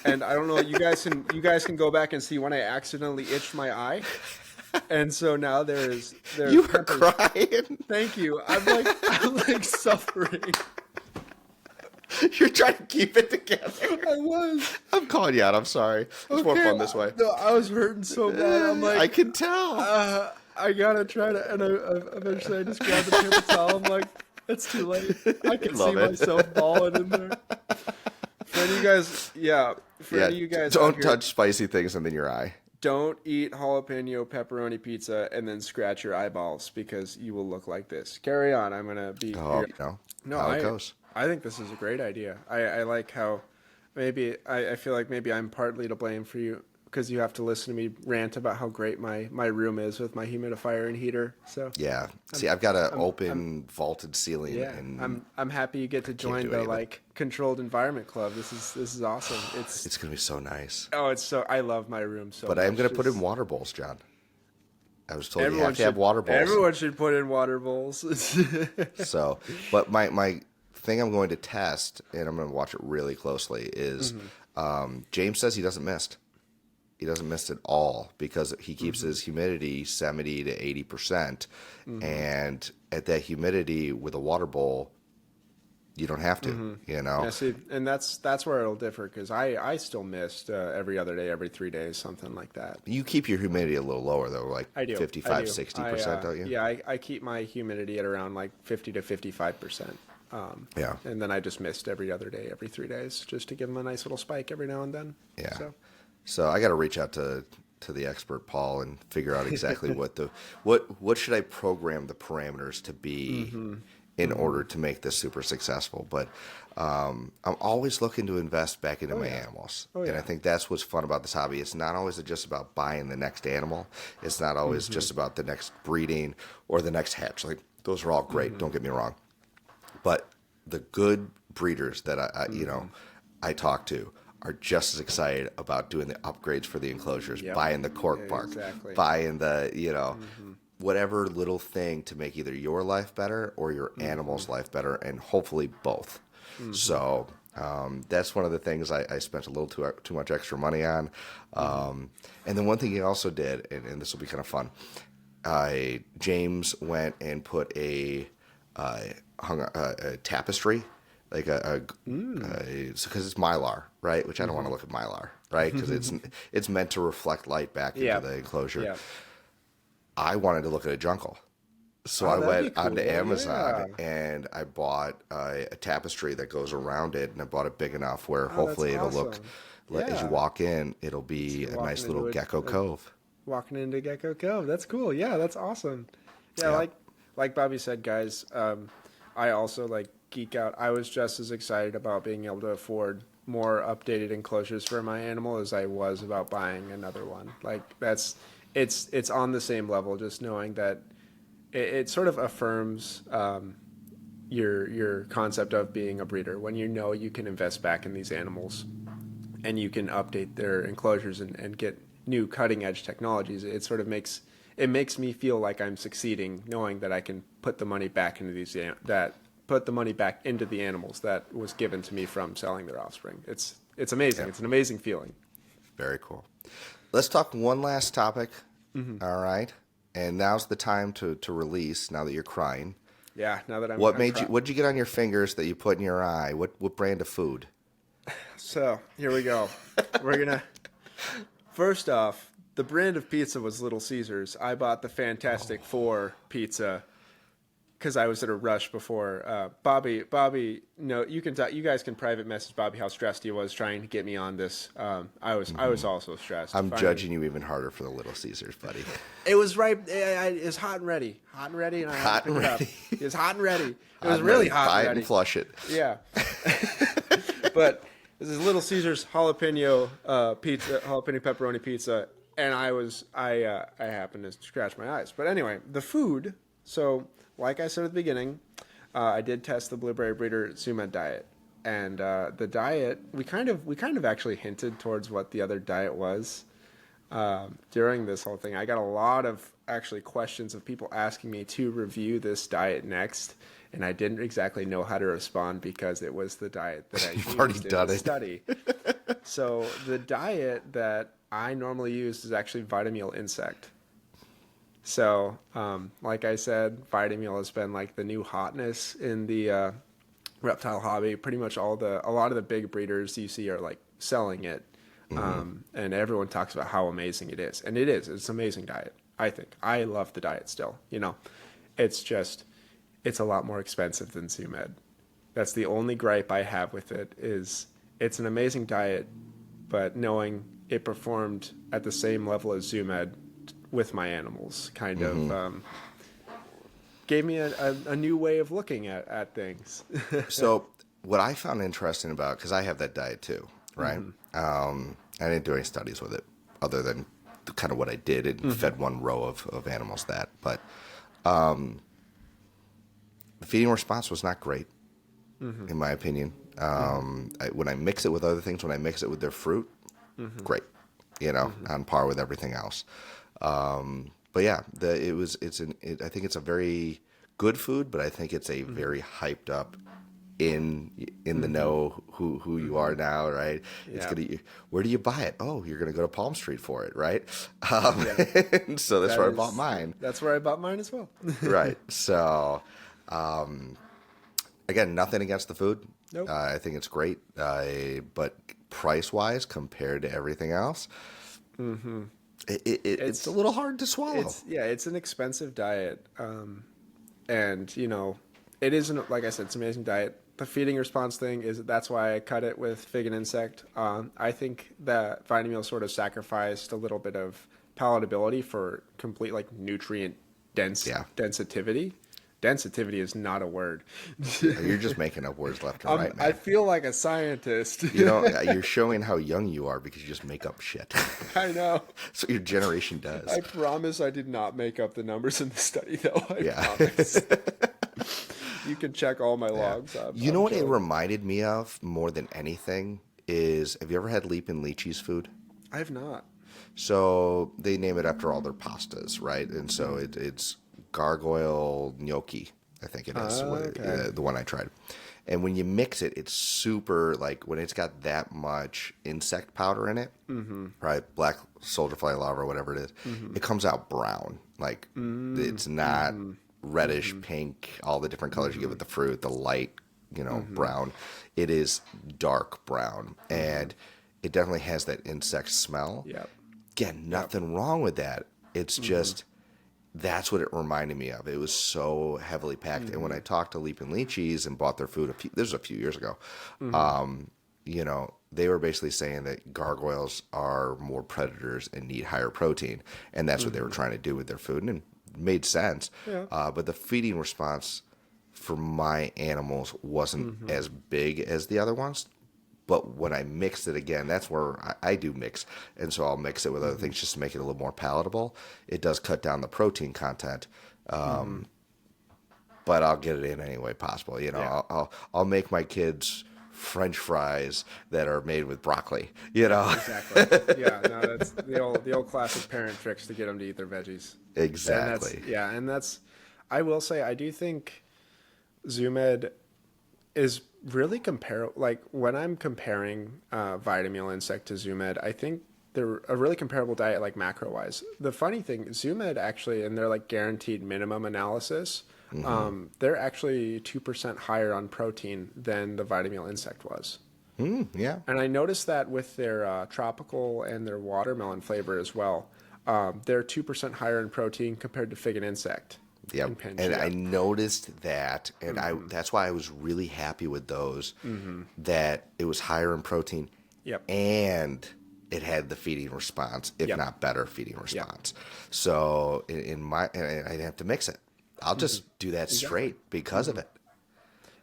and I don't know. You guys can go back and see when I accidentally itched my eye, and so now there's You were crying. Thank you. I'm like suffering. You're trying to keep it together. I was. I'm calling you out. I'm sorry. It's more fun this way. No, I was hurting so bad. I'm like, I can tell. I gotta try to, and eventually I just grabbed the paper towel. I'm like, it's too late. I can see myself balling in there. For any of you guys, any of you guys, don't touch spicy things and then your eye. Don't eat jalapeno pepperoni pizza and then scratch your eyeballs, because you will look like this. Carry on. I'm gonna be. How it goes. I think this is a great idea. I like how maybe I feel like maybe I'm partly to blame for you, because you have to listen to me rant about how great my room is with my humidifier and heater. So yeah, see, I've got an open vaulted ceiling. Yeah, and I'm happy you get to join the controlled environment club. This is awesome. It's gonna be so nice. Oh, it's so, I love my room so much. But I'm gonna put in water bowls, John. I was told you have to have water bowls. Everyone should put in water bowls. So, but my thing I'm going to test, and I'm going to watch it really closely, is James says he doesn't mist. He doesn't mist at all, because he keeps his humidity 70 to 80%. And at that humidity with a water bowl, you don't have to, you know. Yeah, see, and that's where it'll differ because I still missed every other day, every 3 days, something like that. You keep your humidity a little lower though, like I do. I 55, do. 60%, don't you? Yeah, I keep my humidity at around like 50 to 55%. Yeah. And then I just missed every other day, every 3 days, just to give them a nice little spike every now and then. Yeah. So, So I got to reach out to the expert Paul and figure out exactly what should I program the parameters to be in order to make this super successful. But I'm always looking to invest back into my animals, and I think that's what's fun about this hobby. It's not always just about buying the next animal. It's not always just about the next breeding or the next hatch. Like those are all great. Don't get me wrong, but the good breeders that I talk to are just as excited about doing the upgrades for the enclosures, buying the cork bark, buying the, whatever little thing to make either your life better or your animal's life better, and hopefully both. So that's one of the things I spent a little too much extra money on. And then one thing he also did, and this will be kind of fun, James went and put hung a tapestry, like because it's mylar, right? Which I don't want to look at mylar, right? Because it's meant to reflect light back into the enclosure. yeah. I wanted to look at a jungle, so I went onto Amazon and I bought a tapestry that goes around it, and I bought it big enough where hopefully it'll look, as you walk in, it'll be a nice little gecko cove. Walking into Gecko Cove, that's cool. Yeah, that's awesome. Yeah, like Bobby said, guys. I also like geek out. I was just as excited about being able to afford more updated enclosures for my animal as I was about buying another one. Like it's on the same level. Just knowing that it sort of affirms your concept of being a breeder when you know you can invest back in these animals and you can update their enclosures and get new cutting edge technologies. It sort of makes me feel like I'm succeeding, knowing that I can put the money back into the animals that was given to me from selling their offspring. It's amazing. It's an amazing feeling. Very cool. Let's talk one last topic. All right, and now's the time to release. Now that you're crying. Yeah. Now that I'm. What'd you get on your fingers that you put in your eye? What brand of food? So here we go. We're gonna. First off, the brand of pizza was Little Caesars. I bought the Fantastic Four pizza because I was at a rush before. Bobby, no, you guys can private message Bobby how stressed he was trying to get me on this. I was also stressed. I'm judging you even harder for the Little Caesars, buddy. It was right. It was hot and ready, and I had to pick it up. It was hot and ready. It was really hot Buy and it ready. and flush it. Yeah. But this is Little Caesars jalapeno pizza, jalapeno pepperoni pizza, and I happened to scratch my eyes. But anyway, the food. So, like I said at the beginning, I did test the Blueberry Breeder Zoomed Diet, and the diet we kind of actually hinted towards what the other diet was during this whole thing. I got a lot of actually questions of people asking me to review this diet next. And I didn't exactly know how to respond because it was the diet that I used already in done the it. study. So the diet that I normally use is actually Vitameal Insect. So, like I said, Vitameal has been like the new hotness in the reptile hobby. Pretty much a lot of the big breeders you see are like selling it, and everyone talks about how amazing it is, and it is. It's an amazing diet. I think I love the diet still. It's just. It's a lot more expensive than Zoomed. That's the only gripe I have with it is it's an amazing diet, but knowing it performed at the same level as Zoomed with my animals kind of gave me a new way of looking at things. So what I found interesting about, because I have that diet too, right? I didn't do any studies with it other than kind of what I did and fed one row of animals that. But the feeding response was not great, in my opinion. When I mix it with other things, when I mix it with their fruit, great, on par with everything else. But yeah, I think it's a very good food, but I think it's a very hyped up in the know who you are now, right? It's where do you buy it? Oh, you're gonna go to Palm Street for it, right? And so that's where I bought mine. That's where I bought mine as well. Right. So Again, nothing against the food. Nope. I think it's great, but price wise, compared to everything else, it's a It's little hard to swallow. it's an expensive diet, and it isn't, like I said, it's an amazing diet. The feeding response thing is that's why I cut it with fig and insect. I think that Vitameal sort of sacrificed a little bit of palatability for complete like nutrient Yeah, densitivity. Densitivity is not a word. you're just making up words left and right, I man. feel like a scientist. You're showing how young you are because you just make up shit. I know. That's what your generation does. I promise I did not make up the numbers in the study, though. I Yeah. promise. You can check all my Yeah. logs. You know I'm what it sure. reminded me of more than anything is, have you ever had Leap and Lychee's food? I have not. So they name it after all their pastas, right? And so it's gargoyle gnocchi, I think it is, Okay. the one I tried. And when you mix it, it's super, like when it's got that much insect powder in it, right? Black soldier fly larva or whatever it is, it comes out brown. Like it's not reddish, pink, all the different colors you get with the fruit, the light, brown. It is dark brown. And it definitely has that insect smell. Yep. Again, nothing wrong with that. It's just that's what it reminded me of. It was so heavily packed. And when I talked to Leap and Lychees and bought their food this was a few years ago, they were basically saying that gargoyles are more predators and need higher protein, and that's what they were trying to do with their food, and it made sense. Yeah. But the feeding response for my animals wasn't as big as the other ones. But when I mixed it again, that's where I do mix. And so I'll mix it with other things just to make it a little more palatable. It does cut down the protein content, but I'll get it in any way possible. Yeah. I'll make my kids French fries that are made with broccoli. Exactly. Yeah. No, that's the old classic parent tricks to get them to eat their veggies. Exactly. And that's. I will say I do think Zoomed is really comparable. Like when I'm comparing Vitameal Insect to Zoomed, I think they're a really comparable diet, like macro wise. The funny thing, Zoomed actually, in their like guaranteed minimum analysis, they're actually 2% higher on protein than the Vitameal Insect was. Yeah. And I noticed that with their tropical and their watermelon flavor as well. They're 2% higher in protein compared to fig and insect. Yep. And And I Pangea. noticed that, and that's why I was really happy with those, that it was higher in protein Yep. and it had the feeding response, if Yep. not better feeding response. So and I didn't have to mix it. I'll just do that straight because of it.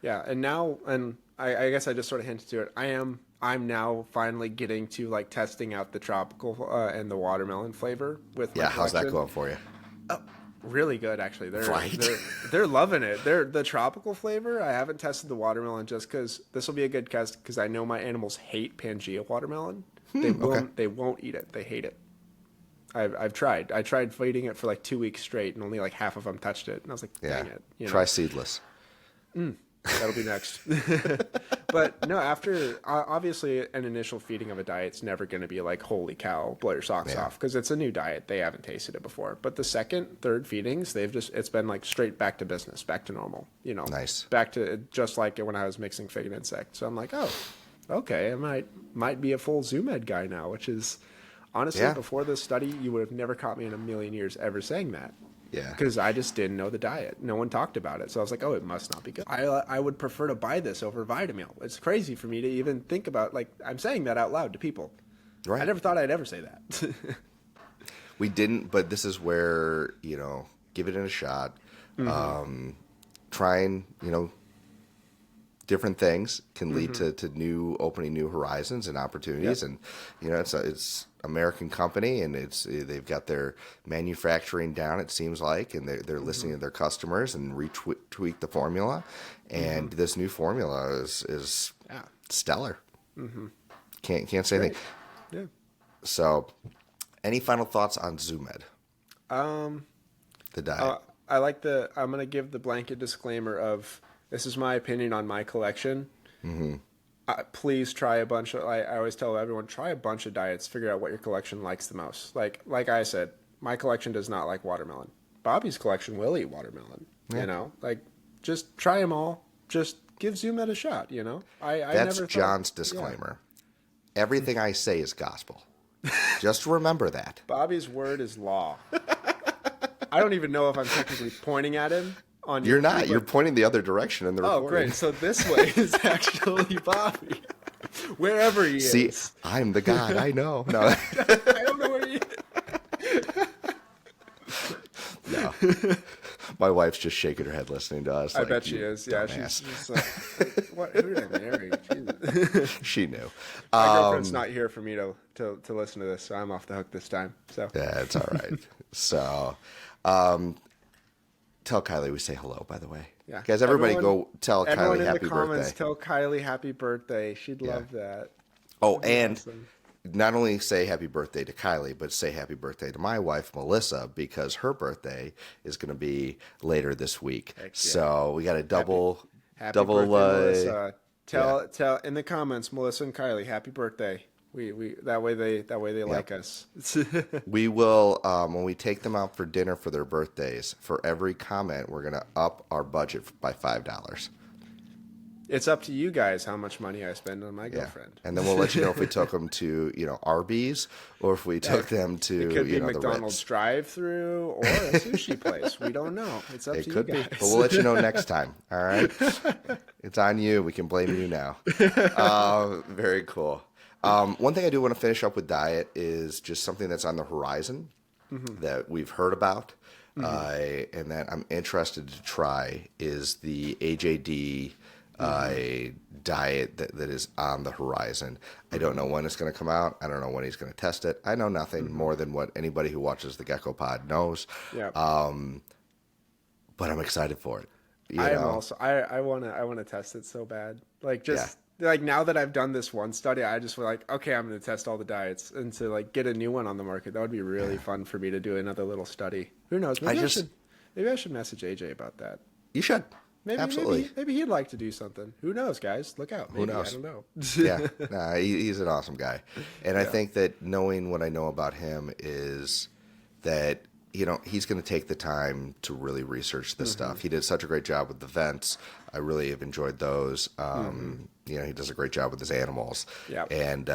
Yeah, and now, and I guess I just sort of hinted to it. I'm now finally getting to like testing out the tropical and the watermelon flavor with my Yeah, how's that collection. going for you? Really good, actually. Right. They're loving it. They're the tropical flavor. I haven't tested the watermelon just because this will be a good test because I know my animals hate Pangea watermelon. They won't eat it. They hate it. I've tried. I tried feeding it for like 2 weeks straight, and only like half of them touched it. And I was like, Yeah. dang it. Try seedless. That'll be next. But no, after obviously an initial feeding of a diet's never going to be like, holy cow, blow your socks Yeah. off, because it's a new diet. They haven't tasted it before. But the second, third feedings, it's been like straight back to business, back to normal. Nice. Back to just like when I was mixing fig and insect. So I'm like, oh, okay, I might be a full Zoomed guy now, which is honestly, Yeah. before this study, you would have never caught me in a million years ever saying that. Yeah. Because I just didn't know the diet. No one talked about it. So I was like, oh, it must not be good. I would prefer to buy this over Vitameal. It's crazy for me to even think about, like, I'm saying that out loud to people. Right. I never thought I'd ever say that. We didn't, but this is where, give it a shot. Trying, different things can lead to opening new horizons and opportunities. Yep. And, it's American company, and they've got their manufacturing down, it seems like, and they're listening to their customers and retweak the formula. And this new formula is Yeah. stellar. Can't say anything. Yeah. So, any final thoughts on Zoomed? The diet. I'm going to give the blanket disclaimer of, this is my opinion on my collection. Please try a bunch of, I always tell everyone, try a bunch of diets, figure out what your collection likes the most. Like I said, my collection does not like watermelon. Bobby's collection will eat watermelon, like just try them all. Just give Zoomed a shot. You know, I That's never John's thought. Yeah, disclaimer. Everything I say is gospel. Just remember that. Bobby's word is law. I don't even know if I'm technically pointing at him on You're YouTube, not. You're but pointing the other direction in the oh, recording. great. So this way is actually Bobby, wherever he See, is. I'm the God. I know. No, I don't know where he is. no. My wife's just shaking her head listening to us. I like, bet she "You is. Yeah, dumbass." she's just like, what? Who did I marry? Jesus. She knew. My girlfriend's not here for me to listen to this, so I'm off the hook this time. So Yeah, it's all right. So, tell Kylie we say hello, by the way. yeah, Guys, everybody go tell everyone Kylie in happy the comments, birthday. tell Kylie happy birthday. She'd love that. Oh, That'd be and awesome. not only say happy birthday to Kylie, but say happy birthday to my wife, Melissa, because her birthday is going to be later this week. Heck yeah. So we got a double, Happy double, birthday, Melissa. Tell in the comments, Melissa and Kylie, happy birthday. We that way they like us. we will, when we take them out for dinner for their birthdays, for every comment, we're going to up our budget by $5. It's up to you guys how much money I spend on my girlfriend. And then we'll let you know if we took them to, Arby's or if we took them to, It could be the McDonald's Ritz. drive-through or a sushi place. We don't know. It's up It to could you be, guys. but we'll let you know next time. All right, it's on you. We can blame you now. Very cool. One thing I do want to finish up with diet is just something that's on the horizon that we've heard about, and that I'm interested to try is the AJD diet that is on the horizon. I don't know when it's going to come out. I don't know when he's going to test it. I know nothing more than what anybody who watches the Gecko Pod knows. Yeah. But I'm excited for it. I am also. I wanna test it so bad. Like just like now that I've done this one study, I just feel like okay, I'm gonna test all the diets and to like get a new one on the market. That would be really fun for me to do another little study. Who knows? Maybe I should message AJ about that. You should. Absolutely. Maybe he'd like to do something. Who knows, guys? Look out. Maybe, Who knows? I don't know. Yeah, he's an awesome guy. And I think that knowing what I know about him is that, he's going to take the time to really research this stuff. He did such a great job with the vents. I really have enjoyed those. He does a great job with his animals. Yeah. And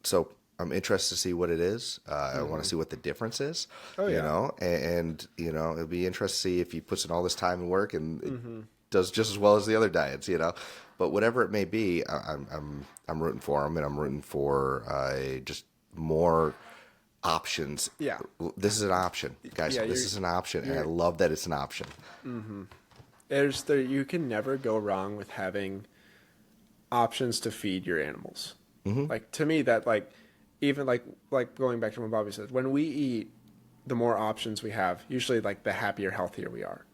so I'm interested to see what it is. I want to see what the difference is. Oh, yeah. And it'll be interesting to see if he puts in all this time and work and it does just as well as the other diets, But whatever it may be, I'm rooting for him, and I'm rooting for just more options. Yeah. This is an option, guys. Yeah, this is an option, and I love that it's an option. You can never go wrong with having options to feed your animals. Like to me, that even like going back to what Bobby said, when we eat, the more options we have, usually like the happier, healthier we are.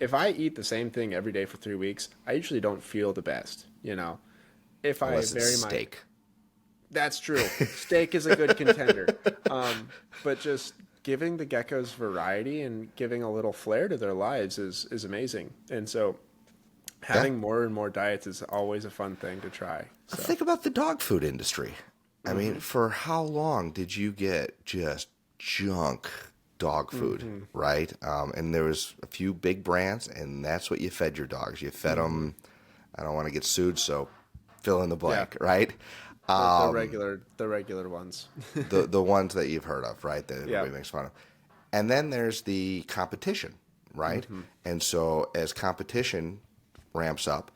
If I eat the same thing every day for 3 weeks, I usually don't feel the best. If Unless I vary it's my steak. That's true. Steak is a good contender. But just giving the geckos variety and giving a little flair to their lives is amazing. And so having more and more diets is always a fun thing to try. So. Think about the dog food industry. I mean, for how long did you get just junk dog food, right? And there was a few big brands, and that's what you fed your dogs. You fed them, I don't want to get sued, so fill in the blank, right? The regular ones. the ones that you've heard of, right? That everybody makes fun of. And then there's the competition, right? And so as competition ramps up,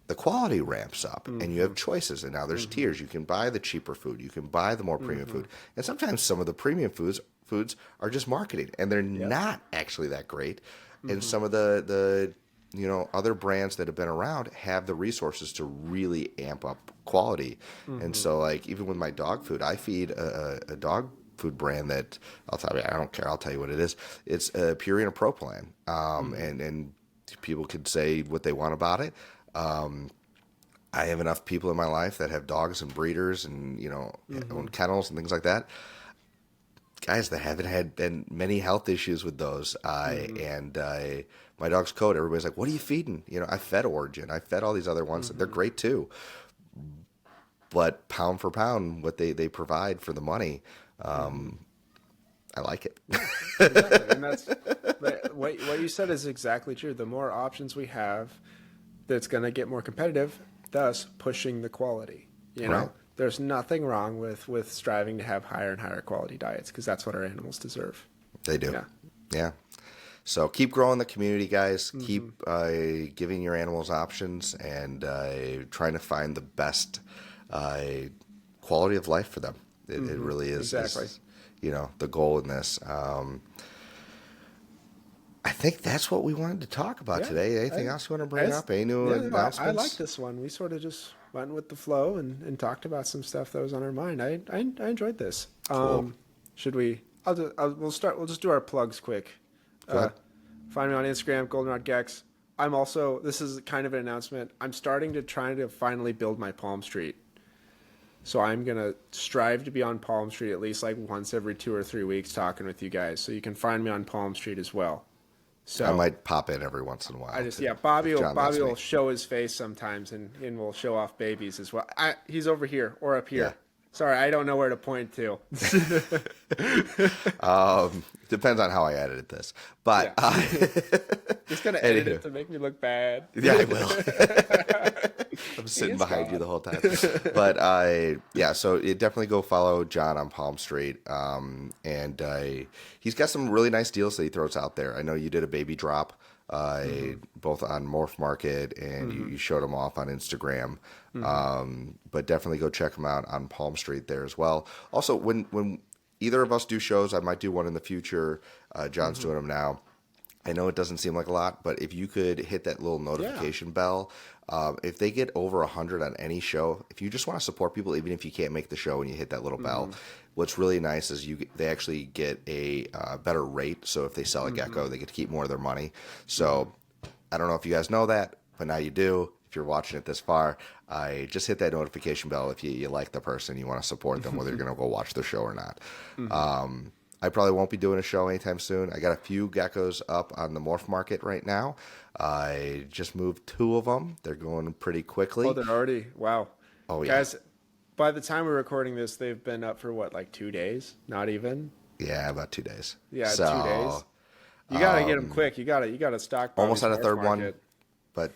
the quality ramps up, and you have choices. And now there's tiers. You can buy the cheaper food. You can buy the more premium food. And sometimes some of the premium foods are just marketing, and they're not actually that great. And some of the other brands that have been around have the resources to really amp up quality. And so, like, even with my dog food, I feed a dog food brand that I don't care. I'll tell you what it is. It's Purina Proplan. And people could say what they want about it. I have enough people in my life that have dogs and breeders and, own kennels and things like that. Guys that haven't had many health issues with those. My dog's coat, everybody's like, what are you feeding? I fed Origin. I fed all these other ones. They're great too. But pound for pound, what they provide for the money, I like it. Exactly. And that's what you said is exactly true. The more options we have, that's going to get more competitive, thus pushing the quality. You know, Right. there's nothing wrong with striving to have higher and higher quality diets because that's what our animals deserve. They do. Yeah. Yeah. So keep growing the community, guys. Mm-hmm. Keep giving your animals options and trying to find the best quality of life for them. It really Exactly. is, the goal in this. I think that's what we wanted to talk about Yeah. today. Anything else you want to bring up? Any new Yeah, no, announcements? I like this one. We sort of just went with the flow and talked about some stuff that was on our mind. I enjoyed this. Cool. Should we? We'll start. We'll just do our plugs quick. Go ahead. Find me on Instagram, Goldenrod Gex. I'm also. This is kind of an announcement. I'm starting to try to finally build my Palm Street. So I'm gonna strive to be on Palm Street at least like once every 2 or 3 weeks, talking with you guys. So you can find me on Palm Street as well. So I might pop in every once in a while. Bobby if John lets will me. show his face sometimes and will show off babies as well. He's over here or up here. Yeah. Sorry, I don't know where to point to. Depends on how I edited this, but Just gonna edit Anywho. it to make me look bad. yeah, I will. I'm sitting is behind gone. you the whole time, but so you definitely go follow John on Palm Street, and he's got some really nice deals that he throws out there. I know you did a baby drop. Both on Morph Market and you showed them off on Instagram. But definitely go check them out on Palm Street there as well. Also, when either of us do shows, I might do one in the future. John's doing them now. I know it doesn't seem like a lot, but if you could hit that little notification bell, if they get over 100 on any show, if you just want to support people, even if you can't make the show and you hit that little bell, what's really nice is they actually get a better rate. So if they sell a gecko, they get to keep more of their money. So I don't know if you guys know that, but now you do. If you're watching it this far, just hit that notification bell if you like the person, you want to support them, whether you're going to go watch the show or not. I probably won't be doing a show anytime soon. I got a few geckos up on the Morph Market right now. I just moved 2 of them. They're going pretty quickly. Oh, they're already wow. Oh, yeah. Guys, by the time we're recording this, they've been up for what, like 2 days? Not even. Yeah, about 2 days. Yeah, So, 2 days. You gotta get them quick. You gotta stock. almost Bobby's had a third Morph one, Market. but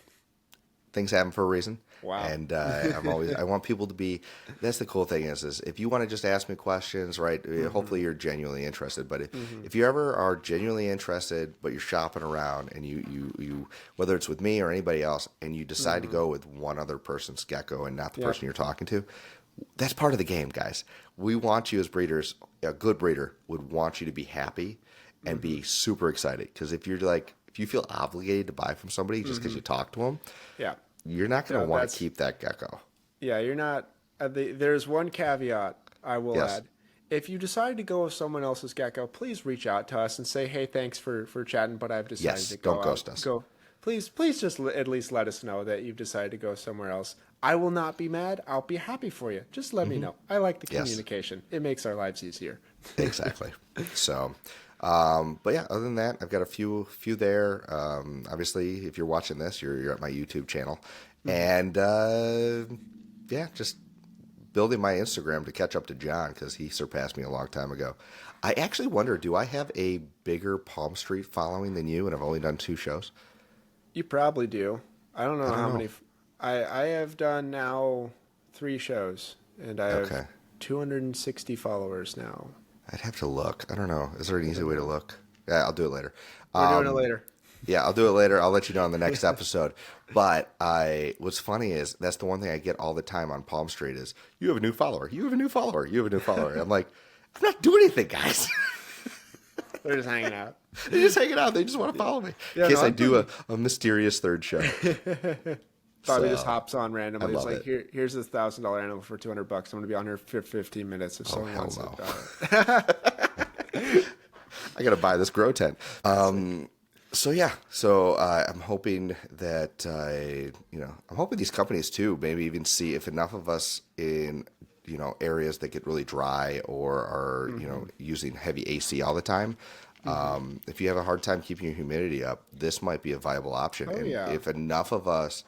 things happen for a reason. Wow. And I want people to be, that's the cool thing is if you want to just ask me questions, right? Hopefully you're genuinely interested. But if you ever are genuinely interested, but you're shopping around and you whether it's with me or anybody else, and you decide to go with one other person's gecko and not the person you're talking to, that's part of the game, guys. We want you as breeders, a good breeder would want you to be happy and be super excited. Because if you feel obligated to buy from somebody just because you talk to them, Yeah. you're not going to want that's- to keep that gecko. Yeah, you're not. There's one caveat I will Yes. add. If you decide to go with someone else's gecko, please reach out to us and say, "Hey, thanks for chatting, but I've decided Yes, to go." don't ghost us. Please just at least let us know that you've decided to go somewhere else. I will not be mad. I'll be happy for you. Just let me know. I like the Yes. communication. It makes our lives easier. Exactly. So, but yeah, other than that, I've got a few there. Obviously, if you're watching this, you're at my YouTube channel, and just building my Instagram to catch up to John because he surpassed me a long time ago. I actually wonder, do I have a bigger Palm Street following than you, and I've only done 2 shows? You probably do. I don't know don't how know. many. I have done now 3 shows, and I have Okay. 260 followers now. I'd have to look. I don't know. Is there an easy way to look? Yeah, I'll do it later. We're doing it later. Yeah, I'll do it later. I'll let you know on the next episode. But what's funny is that's the one thing I get all the time on Palm Street is you have a new follower. You have a new follower. You have a new follower. I'm like, I'm not doing anything, guys. They're just hanging out. They're just hanging out. They just want to follow me Yeah, in case no, I I'm do a mysterious third show. Bobby So, just hops on randomly. I He's love like, it. here's this $1,000 animal for $200. I'm going to be on here for 15 minutes if someone hell wants no. it. I got to buy this grow tent. So I'm hoping that I'm hoping these companies too maybe even see if enough of us in areas that get really dry or are using heavy AC all the time. If you have a hard time keeping your humidity up, this might be a viable option. Oh, and yeah. if enough of us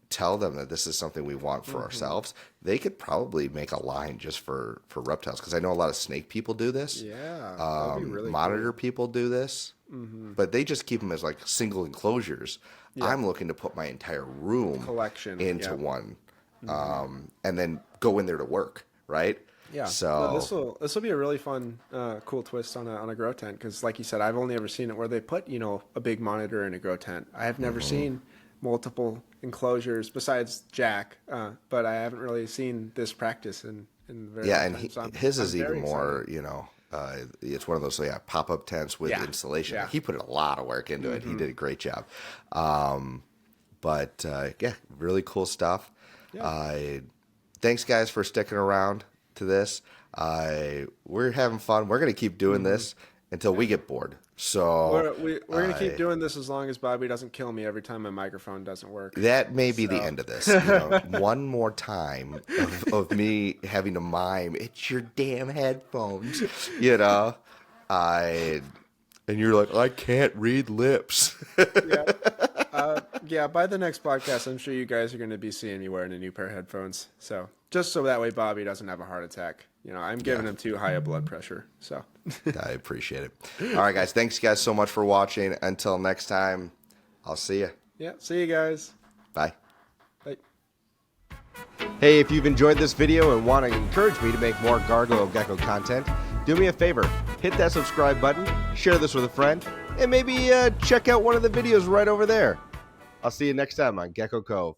tell them that this is something we want for ourselves, they could probably make a line just for reptiles. Because I know a lot of snake people do this. Yeah, that'd be really Monitor cool. people do this, but they just keep them as like single enclosures. Yeah. I'm looking to put my entire room Collection, into yeah. one, and then go in there to work, right? Yeah. So This will be a really fun, cool twist on a grow tent because, like you said, I've only ever seen it where they put a big monitor in a grow tent. I have never seen multiple enclosures besides Jack, but I haven't really seen this practice in very yeah, long and time. So his I'm is even very more, excited. it's one of those pop-up tents with Yeah, installation. yeah. He put a lot of work into it. He did a great job. But yeah, really cool stuff. Yeah. Thanks guys for sticking around to this. We're having fun. We're gonna keep doing this until we get bored. So We're gonna keep doing this as long as Bobby doesn't kill me every time my microphone doesn't work. that may be the end of this. One more time of me having to mime, it's your damn headphones, and you're like, I can't read lips. Yeah. Yeah, by the next podcast, I'm sure you guys are going to be seeing me wearing a new pair of headphones. So just so that way Bobby doesn't have a heart attack. I'm giving him too high a blood pressure. So I appreciate it. All right, guys. Thanks, guys, so much for watching. Until next time, I'll see you. yeah, see you guys. Bye. Bye. Hey, if you've enjoyed this video and want to encourage me to make more Gargoyle Gecko content, do me a favor, hit that subscribe button, share this with a friend, and maybe check out one of the videos right over there. I'll see you next time on Gecko Cove.